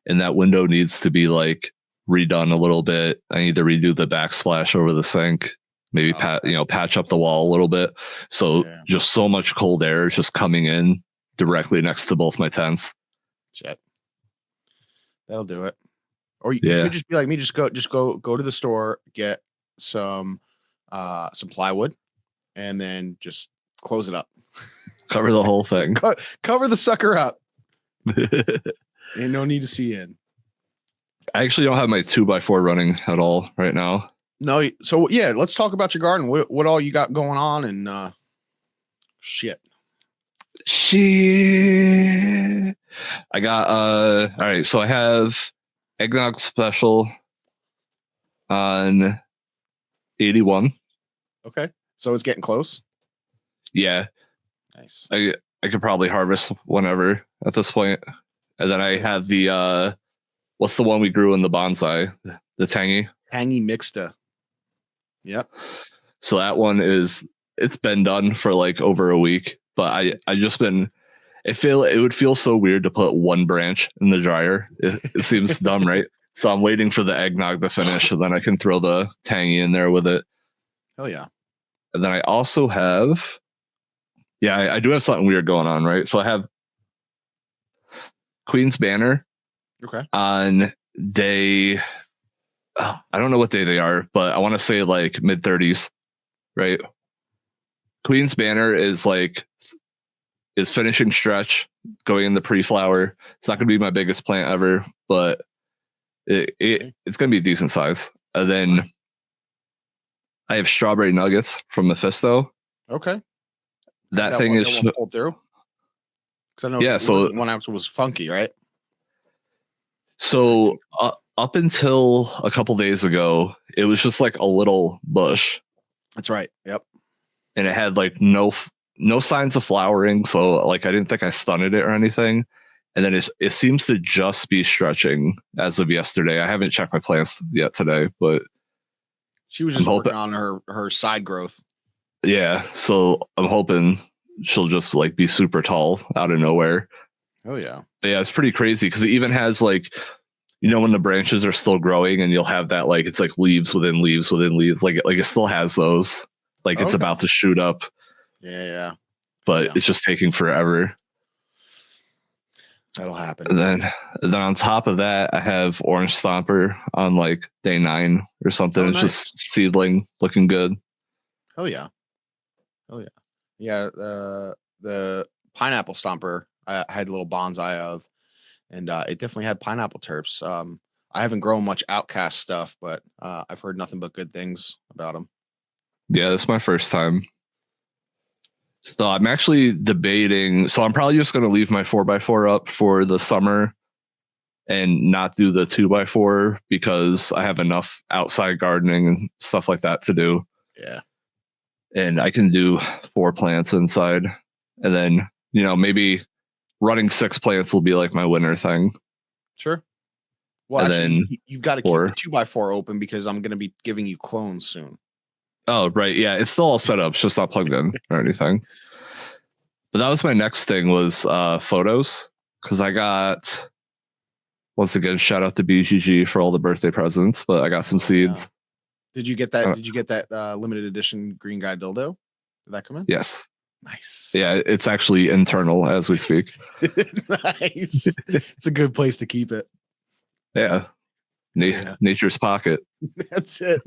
and that window needs to be like redone a little bit. I need to redo the backsplash over the sink, maybe Okay. patch up the wall a little bit. So Yeah. just so much cold air is just coming in directly next to both my tents. Shit. That'll do it. Or you Yeah, could just be like me, just go to the store, get some plywood, and then just close it up. Cover the whole thing. Cover the sucker up. Ain't no need to see in. I actually don't have my 2x4 running at all right now. No, so yeah, let's talk about your garden. What all you got going on and shit. I got all right, so I have eggnog special on 81. Okay. So it's getting close. Yeah. Nice. I could probably harvest whenever at this point. And then I have the what's the one we grew in the bonsai? The tangy mixta. Yep. So that one it's been done for like over a week, but I just been it would feel so weird to put one branch in the dryer. It seems dumb, right? So I'm waiting for the eggnog to finish, and then I can throw the tangy in there with it. Hell yeah. And then I also have, I do have something weird going on, right? So I have Queen's Banner. Okay. On day, I don't know what day they are, but I want to say like mid 30s, right? Queen's Banner is finishing stretch, going in the pre-flower. It's not going to be my biggest plant ever, but it's going to be a decent size. And then I have Strawberry Nuggets from Mephisto. Okay. That thing is pulled through. Because I know one after was funky, right? So up until a couple days ago, it was just like a little bush. That's right. Yep. And it had like no signs of flowering, so like I didn't think I stunted it or anything. And then it seems to just be stretching as of yesterday. I haven't checked my plants yet today, but she was just working on her side growth. Yeah, so I'm hoping she'll just like be super tall out of nowhere. Oh yeah. But yeah, it's pretty crazy because it even has like, when the branches are still growing and you'll have that like it's like leaves within leaves within leaves, like it still has those, like it's about to shoot up. Yeah. But it's just taking forever. That'll happen. And then on top of that, I have Orange Stomper on like day 9 or something. It's just seedling, looking good. Oh yeah. Yeah. The Pineapple Stomper I had a little bonsai of, and it definitely had pineapple terps. I haven't grown much Outcast stuff, but I've heard nothing but good things about them. Yeah, this is my first time. So I'm actually debating. So I'm probably just going to leave my 4x4 up for the summer and not do the 2x4 because I have enough outside gardening and stuff like that to do. Yeah. And I can do 4 plants inside. And then, maybe running 6 plants will be like my winter thing. Sure. Well, and actually, then you've got to keep the 2x4 open because I'm going to be giving you clones soon. Oh, right. Yeah, it's still all set up. It's just not plugged in or anything. But that was my next thing was photos. Because I got, once again, shout out to BGG for all the birthday presents. But I got some seeds. Yeah. Did you get that? Did you get that limited edition green guy dildo? Did that come in? Yes. Nice. Yeah, it's actually internal as we speak. Nice. It's a good place to keep it. Yeah. Nature's pocket. That's it.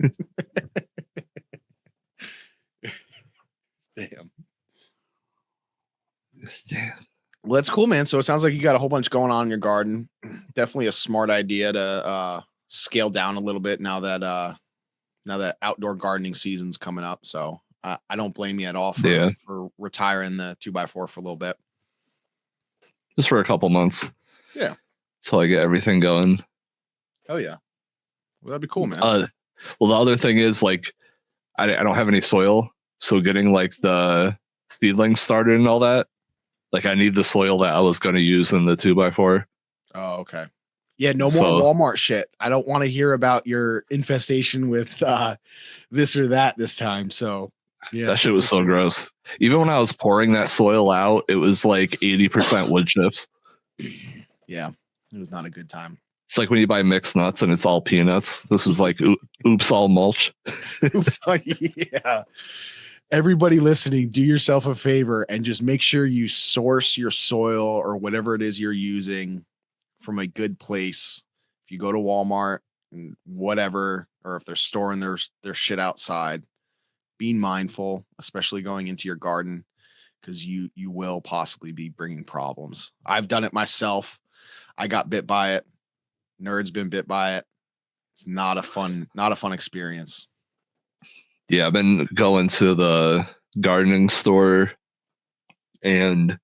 Damn. Well, that's cool, man. So it sounds like you got a whole bunch going on in your garden. Definitely a smart idea to scale down a little bit now that outdoor gardening season's coming up. So I don't blame you at all for retiring the 2x4 for a little bit. Just for a couple months. Yeah. Until I get everything going. Oh yeah. Well, that'd be cool, man. Well, the other thing is like I don't have any soil, so getting like the seedlings started and all that, like I need the soil that I was going to use in the 2x4. Oh, okay. Yeah, no more Walmart shit. I don't want to hear about your infestation with this or that this time. So yeah, that shit was so gross. Even when I was pouring that soil out, it was like 80% wood chips. Yeah, it was not a good time. It's like when you buy mixed nuts and it's all peanuts. This was like oops, all mulch. Oops, yeah. Everybody listening, do yourself a favor and just make sure you source your soil or whatever it is you're using from a good place. If you go to Walmart and whatever, or if they're storing their shit outside, being mindful, especially going into your garden, because you will possibly be bringing problems. I've done it myself. I got bit by it. Nerd's been bit by it. It's not a fun experience. Yeah, I've been going to the gardening store and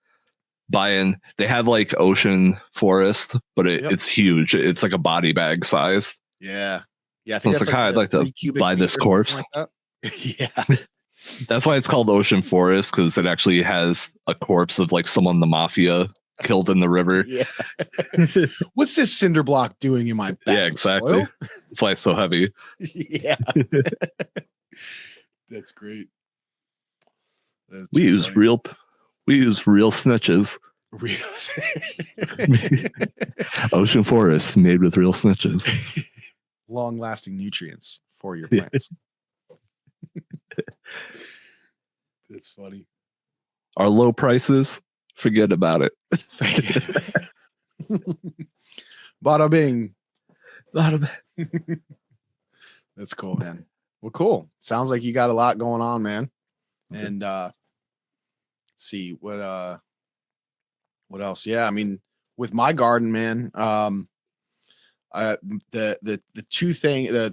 buying. They have like ocean forest, but it's huge. It's like a body bag size. Yeah. Yeah. I So think it's that's like, like I'd like to 3 cubic buy feet this or something corpse. like that. Yeah. That's why it's called ocean forest, because it actually has a corpse of like someone in the mafia killed in the river. Yeah. What's this cinder block doing in my back? Yeah, exactly. That's why it's so heavy. Yeah. That's great. That's We use real snitches. real Ocean forest made with real snitches. long-lasting nutrients for your plants. That's funny. Our low prices, forget about it. Bada bing. Bada bing. That's cool, man. Well, cool. Sounds like you got a lot going on, man. And let's see what else. Yeah, I mean, with my garden, man, the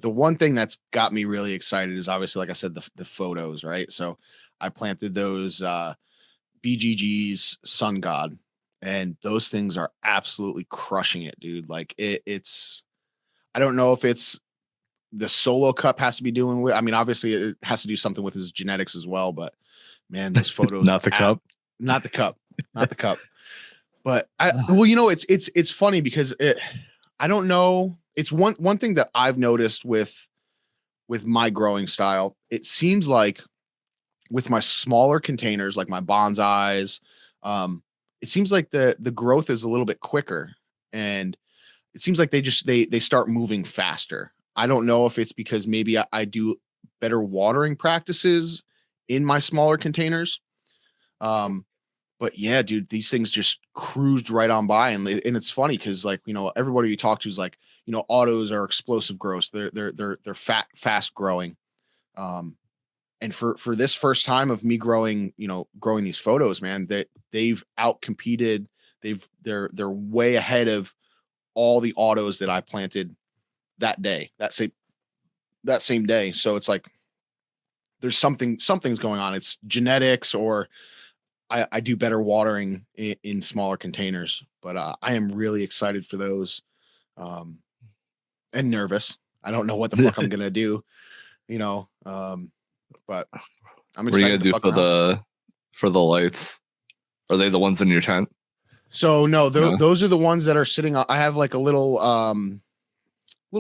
one thing that's got me really excited is obviously, like I said, the photos, right? So I planted those BGG's Sun God, and those things are absolutely crushing it, dude. Like it's I don't know if it's the solo cup has to be doing with, I mean, obviously it has to do something with his genetics as well, but man, those photos Not the cup. Not the cup. Not the cup. But it's funny because I don't know. It's one thing that I've noticed with my growing style. It seems like with my smaller containers, like my bonsais, it seems like the growth is a little bit quicker, and it seems like they start moving faster. I don't know if it's because maybe I do better watering practices in my smaller containers. But yeah, dude, these things just cruised right on by, and it's funny because, like, everybody you talk to is like, autos are explosive growth. They're fast growing. And for this first time of me growing these photos, man, they've outcompeted. They're way ahead of all the autos that I planted that day, that same day. So it's like there's something's going on. It's genetics, or I do better watering in smaller containers. But I am really excited for those, and nervous. I don't know what the fuck I'm gonna do, but I'm What are you excited gonna to do fuck for the lights? Are they the ones in your tent? So no, those are the ones that are sitting. I have like a little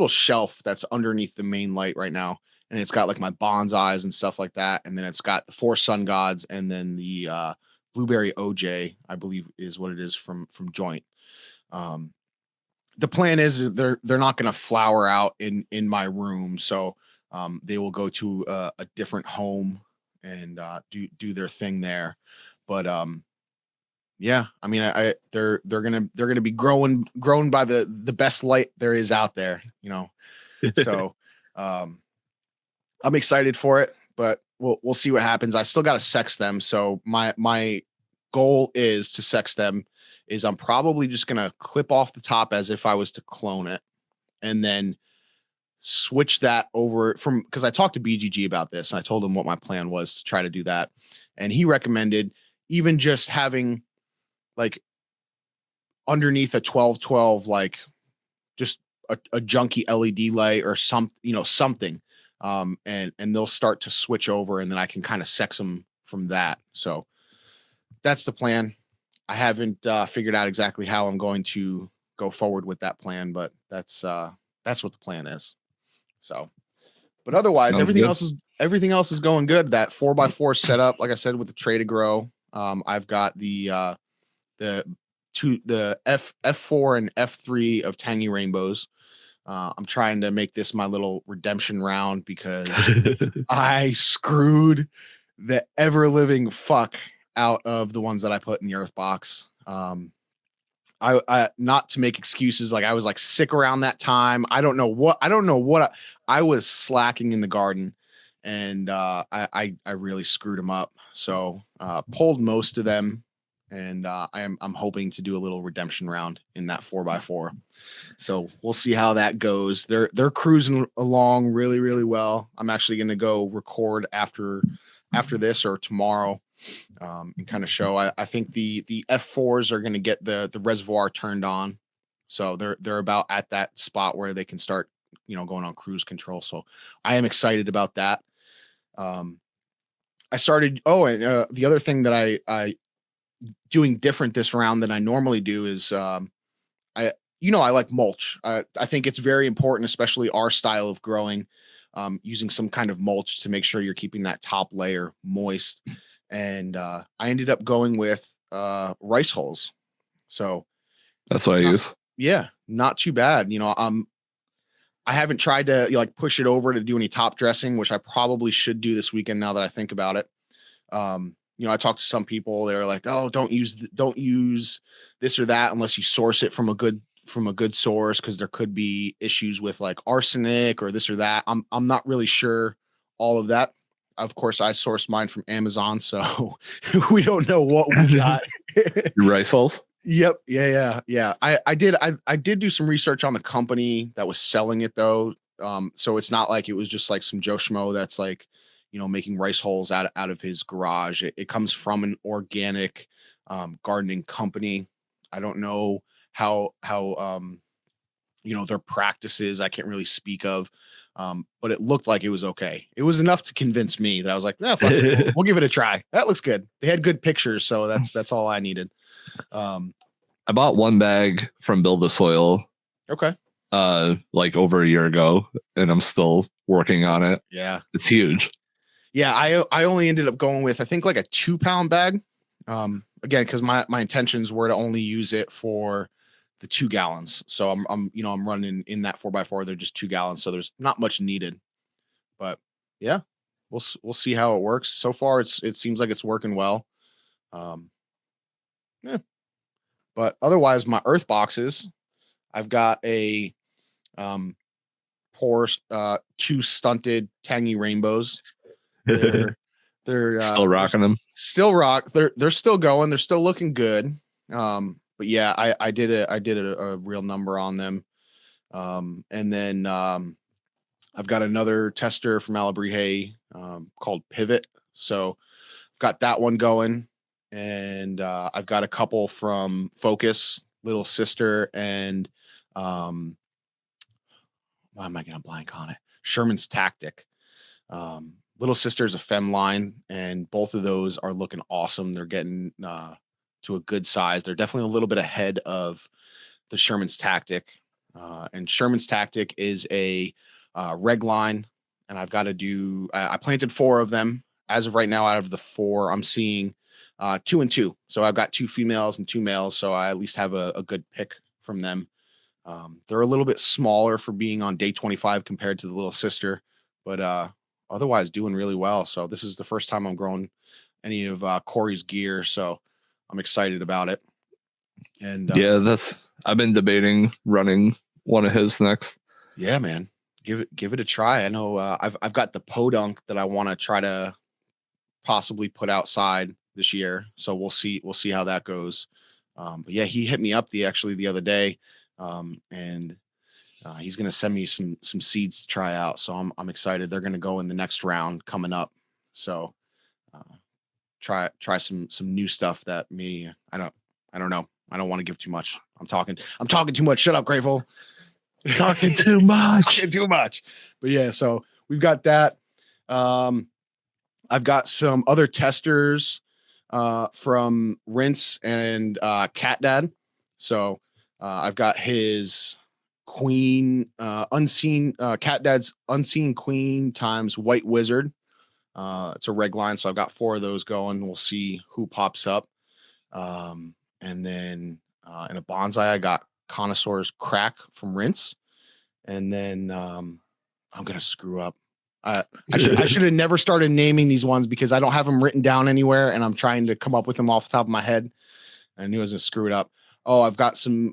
shelf that's underneath the main light right now, and it's got like my bonsais and stuff like that, and then it's got the 4 sun gods, and then the blueberry OJ, I believe is what it is from Joint. The plan is they're not going to flower out in my room, so they will go to a different home and do their thing there. But yeah, I mean, they're gonna be grown by the best light there is out there, So I'm excited for it, but we'll see what happens. I still got to sex them, so my goal is to sex them. Is I'm probably just gonna clip off the top as if I was to clone it, and then switch that over from, because I talked to BGG about this and I told him what my plan was to try to do that, and he recommended even just having like underneath a 1212, like just a junky LED light or something. And they'll start to switch over, and then I can kind of sex them from that. So that's the plan. I haven't figured out exactly how I'm going to go forward with that plan, but that's what the plan is. So, but otherwise, Sounds everything else is going good. That 4x4 setup, like I said, with the tray to grow. I've got the F4 and F3 of Tangy Rainbows. I'm trying to make this my little redemption round because I screwed the ever living fuck out of the ones that I put in the earth box. I not to make excuses, like I was like sick around that time. I don't know what I was slacking in the garden, and I really screwed them up. So pulled most of them, and I'm hoping to do a little redemption round in that 4x4. So we'll see how that goes. They're cruising along really well. I'm actually going to go record after this or tomorrow, and kind of show. I think the F4s are going to get the reservoir turned on, so they're about at that spot where they can start, going on cruise control. So I am excited about that. I started. Oh, and the other thing that I doing different this round than I normally do is I I like mulch. I think it's very important, especially our style of growing, using some kind of mulch to make sure you're keeping that top layer moist. And I ended up going with rice hulls. So That's what I not, use. yeah, not too bad. I haven't tried to like push it over to do any top dressing, which I probably should do this weekend now that I think about it. I talked to some people, they're like, "Oh, don't use this or that unless you source it from a good source, because there could be issues with like arsenic or this or that." I'm not really sure all of that. Of course, I sourced mine from Amazon, so we don't know what we got. Your rice hulls? Yep. Yeah. I did do some research on the company that was selling it though. So it's not like it was just like some Joe Schmo that's like, making rice hulls out of his garage. It comes from an organic gardening company. I don't know how their practices I can't really speak of. But it looked like it was okay. It was enough to convince me that I was like, nah, fuck it. We'll give it a try. That looks good. They had good pictures, so that's all I needed. I bought one bag from Build the Soil Okay. like over a year ago, and I'm still working on it. Yeah. It's huge. Yeah, I only ended up going with I think like a 2 pound bag. Again, because my intentions were to only use it for the 2 gallons. So I'm running in that 4x4. They're just 2 gallons, so there's not much needed. But yeah, we'll see how it works. So far, it seems like it's working well. Um, yeah. But otherwise, my earth boxes, I've got a um poor two stunted tangy rainbows. They're Still they're rocking them. still rock. They're still going. They're still looking good. But yeah, I did a real number on them. And then I've got another tester from Alabrije called Pivot. So I've got that one going, and I've got a couple from Focus, Little Sister, and um, why am I gonna blank on it? Sherman's Tactic. Little Sister's a fem line, and both of those are looking awesome. They're getting to a good size. They're definitely a little bit ahead of the Sherman's Tactic. And Sherman's Tactic is a reg line, and I've got to do. I planted 4 of them. As of right now, out of the 4, I'm seeing 2 and 2. So I've got 2 females and 2 males. So I at least have a good pick from them. They're a little bit smaller for being on day 25 compared to the Little Sister, but otherwise doing really well. So this is the first time I'm growing any of Corey's gear, so I'm excited about it. And Yeah, I've been debating running one of his next. yeah, man, give it a try. I know I've got the podunk that I want to try to possibly put outside this year, so we'll see how that goes. But yeah, he hit me up the other day, and he's going to send me some seeds to try out. So I'm excited. They're going to go in the next round coming up. So uh, try some new stuff that me I don't know. I don't want to give too much. I'm talking too much. Shut up, Grateful. Talking too much. Talking too much. But yeah, so we've got that. I've got some other testers from Rinse and Cat Dad. So I've got his Queen Unseen Cat Dad's Unseen Queen times White Wizard. It's a reg line, so I've got 4 of those going. We'll see who pops up. And then in a bonsai, I got Connoisseur's Crack from Rinse. And then I'm gonna screw up. I should have never started naming these ones because I don't have them written down anywhere, and I'm trying to come up with them off the top of my head. I knew I was gonna screw it up. Oh, I've got some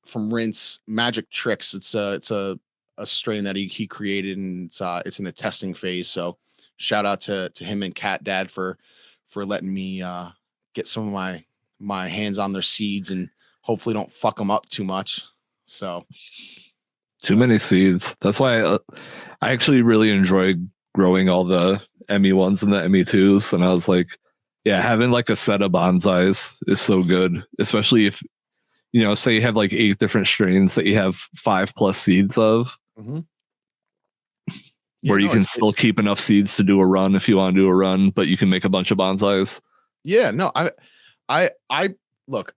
from Rinse Magic Tricks. It's a strain that he created, and it's in the testing phase. So shout out to him and Cat Dad for letting me get some of my hands on their seeds and hopefully don't fuck them up too much. So Too many seeds. That's why I actually really enjoyed growing all the ME1s and the ME2s. And I was like, yeah, having like a set of bonsais is so good, especially if, say you have like 8 different strains that you have 5+ seeds of, where you can still keep enough seeds to do a run if you want to do a run, but you can make a bunch of bonsais. Yeah, no, I look,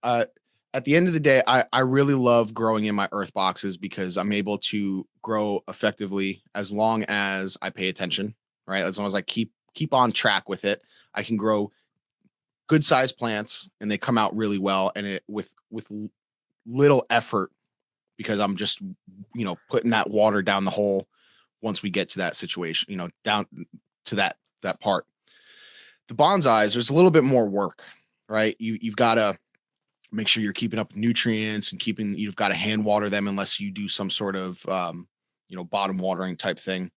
at the end of the day, I really love growing in my earth boxes because I'm able to grow effectively as long as I pay attention, right? As long as I keep on track with it, I can grow good sized plants and they come out really well and it with little effort because I'm just putting that water down the hole once we get to that situation, down to that part. The bonsais, there's a little bit more work, right? You've got to make sure you're keeping up nutrients and you've got to hand water them unless you do some sort of bottom watering type thing.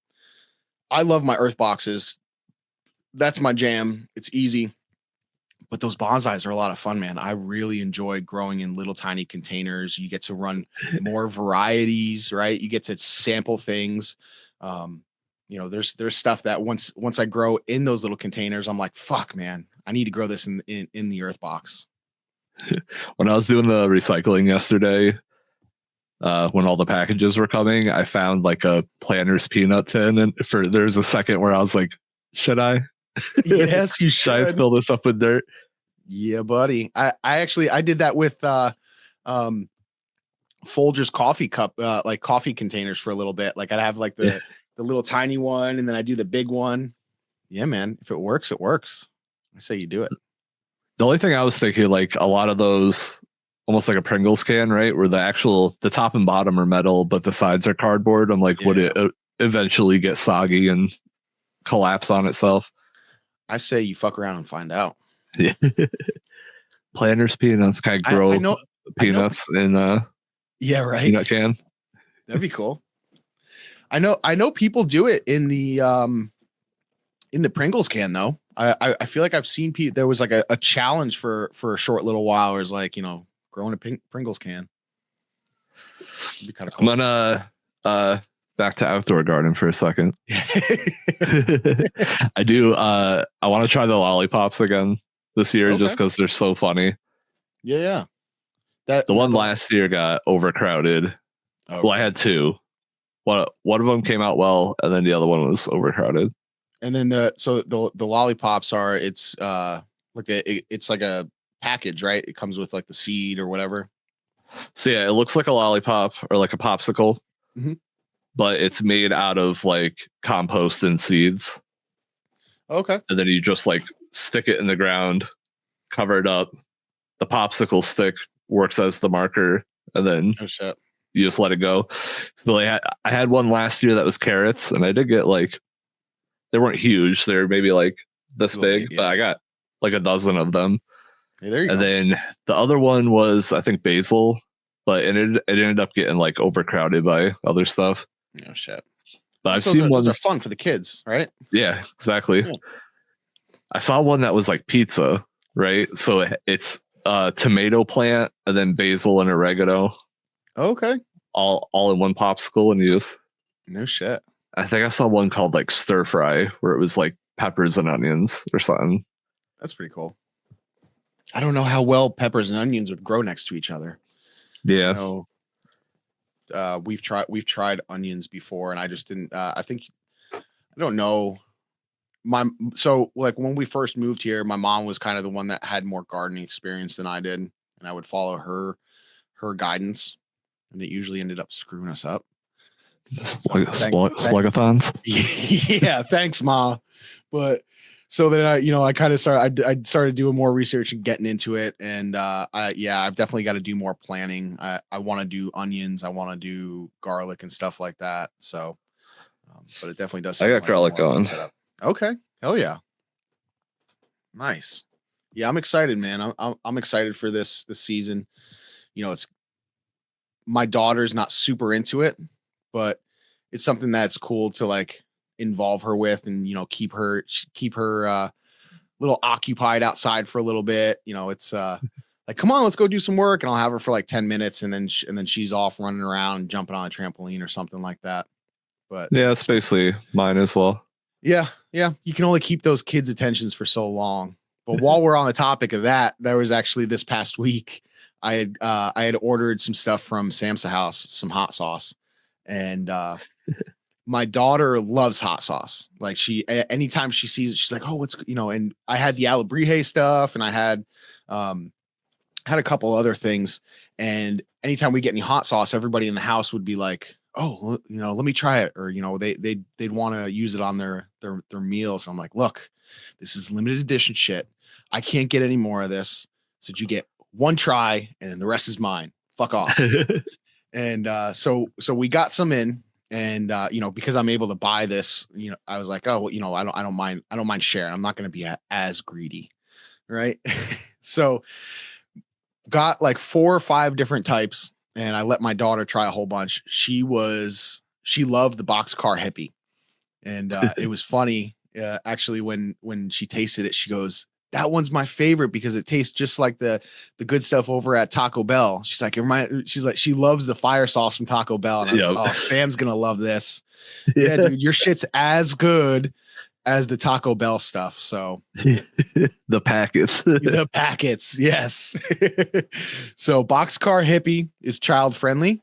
I love my earth boxes. That's my jam. It's easy. But those bonsais are a lot of fun, man. I really enjoy growing in little tiny containers. You get to run more varieties, right? You get to sample things. There's stuff that once I grow in those little containers, I'm like, fuck, man, I need to grow this in the earth box. When I was doing the recycling yesterday, when all the packages were coming, I found like a Planters peanut tin, and there's a second where I was like, should I? Yes, you should. Should I fill this up with dirt? Yeah, buddy. I did that with Folgers coffee cup, like coffee containers for a little bit. Like I'd have like the little tiny one, and then I do the big one. Yeah, man. If it works, it works. I say you do it. The only thing I was thinking, like a lot of those, almost like a Pringles can, right? Where the top and bottom are metal, but the sides are cardboard. I'm like, would it eventually get soggy and collapse on itself? I say you fuck around and find out. Yeah. Planters peanuts, kind of grow peanuts in yeah, right. Peanut can. That'd be cool. I know people do it in the Pringles can though. I feel like I've seen there was like a challenge for a short little while where it's like, growing a Pringles can. It'd be kind of cool. I'm gonna back to outdoor garden for a second. I do I want to try the lollipops again this year just because they're so funny. Yeah. The one last year got overcrowded. Well, I had 2. One of them came out well, and then the other one was overcrowded. And then the lollipops are it's like a package, right? It comes with like the seed or whatever. So yeah, it looks like a lollipop or like a popsicle, but it's made out of like compost and seeds. Okay. And then you just like stick it in the ground, cover it up. The popsicle stick works as the marker, and then you just let it go. So I had one last year that was carrots, and I did get like, they weren't huge. They're maybe like this big, but I got like a dozen of them. Hey, there you go. And then the other one was, I think, basil, but it ended up getting like overcrowded by other stuff. Oh shit! But I've seen ones that are fun for the kids, right? Yeah, exactly. Yeah. I saw one that was like pizza, right? So it's a tomato plant and then basil and oregano. Okay. All in one popsicle, and you just no shit. I think I saw one called like stir fry where it was like peppers and onions or something. That's pretty cool. I don't know how well peppers and onions would grow next to each other. Yeah. We've tried onions before, and I just didn't. I don't know. So like when we first moved here, my mom was kind of the one that had more gardening experience than I did, and I would follow her guidance, and it usually ended up screwing us up. Slugathons. Yeah, thanks, Ma. But so then I kind of started. I started doing more research and getting into it, and I've definitely got to do more planning. I want to do onions. I want to do garlic and stuff like that. So, but it definitely does. I got garlic going. Okay, hell yeah, nice. Yeah, I'm excited, man. I'm excited for this season. It's my daughter's not super into it, but it's something that's cool to like involve her with, and keep her little occupied outside for a little bit. It's like, come on, let's go do some work, and I'll have her for like 10 minutes, and then she's off running around, jumping on a trampoline or something like that. But yeah, it's basically mine as well. yeah, you can only keep those kids' attentions for so long. But while we're on the topic of that, there was actually this past week I had ordered some stuff from Sam's house, some hot sauce, and my daughter loves hot sauce. Like, anytime she sees it, she's like, "Oh, what's?" And I had the Alebrije stuff, and I had a couple other things. And anytime we get any hot sauce, everybody in the house would be like, "Oh, let me try it," or they'd want to use it on their meals. I'm like, "Look, this is limited edition shit. I can't get any more of this. So you get one try, and then the rest is mine. Fuck off." And so we got some in, and because I'm able to buy this, I was like, "Oh, well, I don't mind sharing. I'm not going to be as greedy." Right. So got like 4 or 5 different types, and I let my daughter try a whole bunch. She loved the boxcar hippie. And it was funny, actually, when she tasted it, she goes, "That one's my favorite because it tastes just like the good stuff over at Taco Bell." She's like, she loves the fire sauce from Taco Bell. And I was like, "Oh, Sam's gonna love this." Yeah, dude, your shit's as good as the Taco Bell stuff. So the packets. the packets, yes. So boxcar hippie is child friendly.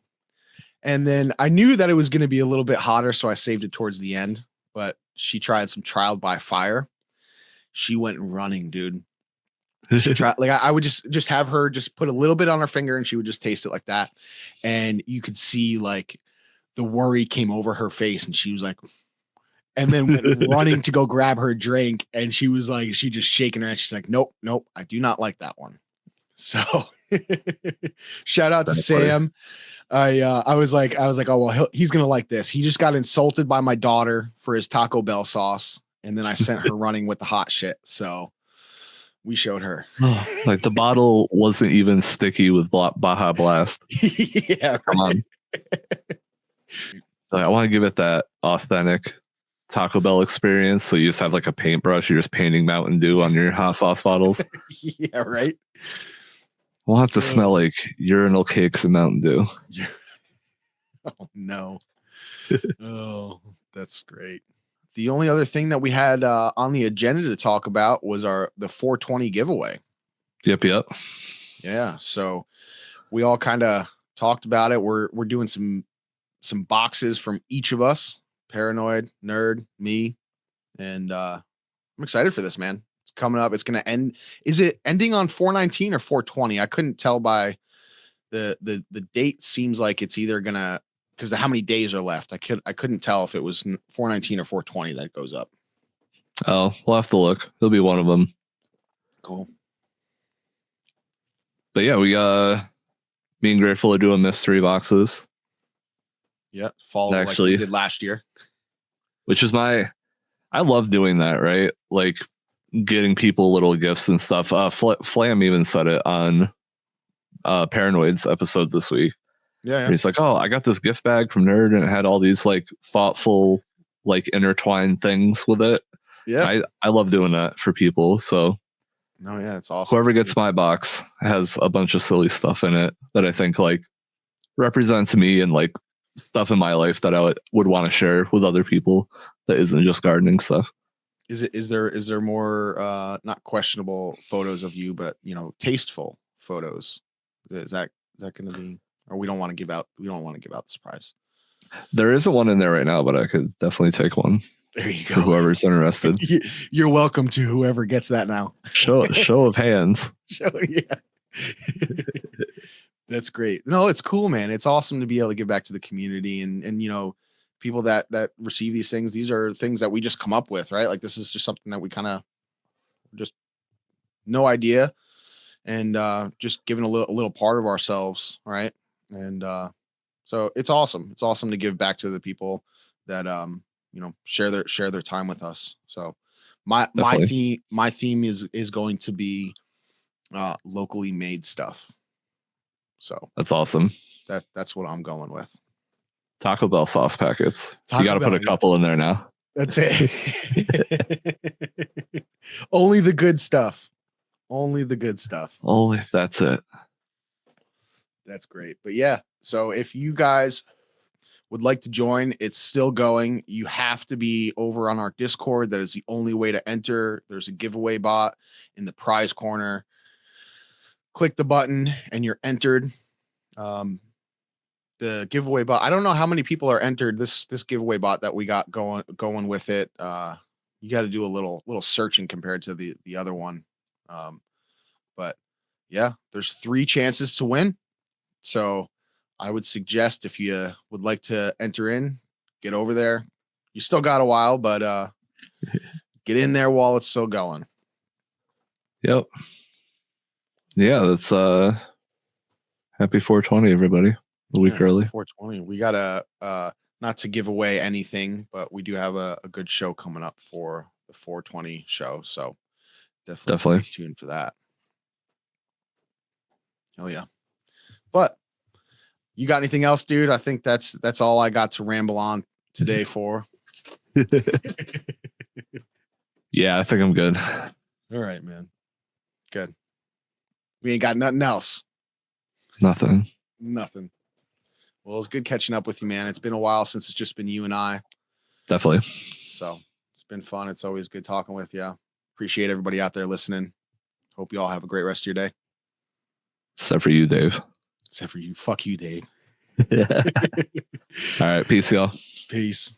And then I knew that it was going to be a little bit hotter, so I saved it towards the end. But she tried some trial by fire. She went running, dude. She tried, like, I would just have her just put a little bit on her finger, and she would just taste it like that. And you could see like the worry came over her face, and she was like, and then went running to go grab her drink. And she was like, she just shaking her head. She's like, "Nope, I do not like that one." So shout out to Sam. I was like, "Oh, well, he's going to like this." He just got insulted by my daughter for his Taco Bell sauce. And then I sent her running with the hot shit. So we showed her. Like, the bottle wasn't even sticky with Baja Blast. Yeah. Come on. Like, I want to give it that authentic Taco Bell experience. So you just have like a paintbrush. You're just painting Mountain Dew on your hot sauce bottles. Yeah, right. I want it to smell like urinal cakes and Mountain Dew. Oh, no. Oh, that's great. The only other thing that we had on the agenda to talk about was the 420 giveaway. Yep. Yeah. So we all kind of talked about it. We're doing some boxes from each of us: Paranoid, Nerd, me, and I'm excited for this, man. It's coming up. It's going to end. Is it ending on 4/19 or 4/20? I couldn't tell by the date. Seems like it's either gonna, because of how many days are left. I couldn't tell if it was 4/19 or 4/20 that goes up. Oh, we'll have to look. It'll be one of them. Cool. But yeah, we being grateful to doing mystery boxes. Yeah, follow actually, like we did last year. Which is I love doing that, right? Like getting people little gifts and stuff. Flam even said it on Paranoid's episode this week. Yeah. He's like, "Oh, I got this gift bag from Nerd, and it had all these like thoughtful, like intertwined things with it." Yeah, I love doing that for people. So no, yeah, it's awesome. Whoever gets my box has a bunch of silly stuff in it that I think like represents me and like stuff in my life that I would want to share with other people that isn't just gardening stuff. Is there more not questionable photos of you, but tasteful photos? Is that going to be, or we don't want to give out the surprise? There isn't one in there right now, but I could definitely take one. There you go. For whoever's interested. You're welcome to whoever gets that now. Show of hands. Yeah. That's great. No, it's cool, man. It's awesome to be able to give back to the community and people that receive these things. These are things that we just come up with, right? Like, this is just something that we kind of just no idea, and just giving a little part of ourselves, right? And so it's awesome. It's awesome to give back to the people that share their time with us. So my theme is going to be locally made stuff. So that's awesome. That's what I'm going with. Taco Bell sauce packets. You got to put a couple in there now. That's it. Only the good stuff. Only the good stuff. Only that's it. That's great. But yeah, so if you guys would like to join, it's still going. You have to be over on our Discord. That is the only way to enter. There's a giveaway bot in the prize corner. Click the button and you're entered. The giveaway bot. I don't know how many people are entered this giveaway bot that we got going with it. You got to do a little searching compared to the other one. But yeah, there's 3 chances to win. So I would suggest if you would like to enter in, get over there. You still got a while, but get in there while it's still going. Yep. Yeah, that's happy 420, everybody. A week early. 420. We got a not to give away anything, but we do have a good show coming up for the 420 show. So definitely stay tuned for that. Oh yeah. But you got anything else, dude? I think that's all I got to ramble on today for. Yeah, I think I'm good. All right, man. Good. We ain't got nothing else. Nothing. Well, it's good catching up with you, man. It's been a while since it's just been you and I. Definitely. So it's been fun. It's always good talking with you. Appreciate everybody out there listening. Hope you all have a great rest of your day. Except for you, Dave. Except for you. Fuck you, Dave. All right. Peace, y'all. Peace.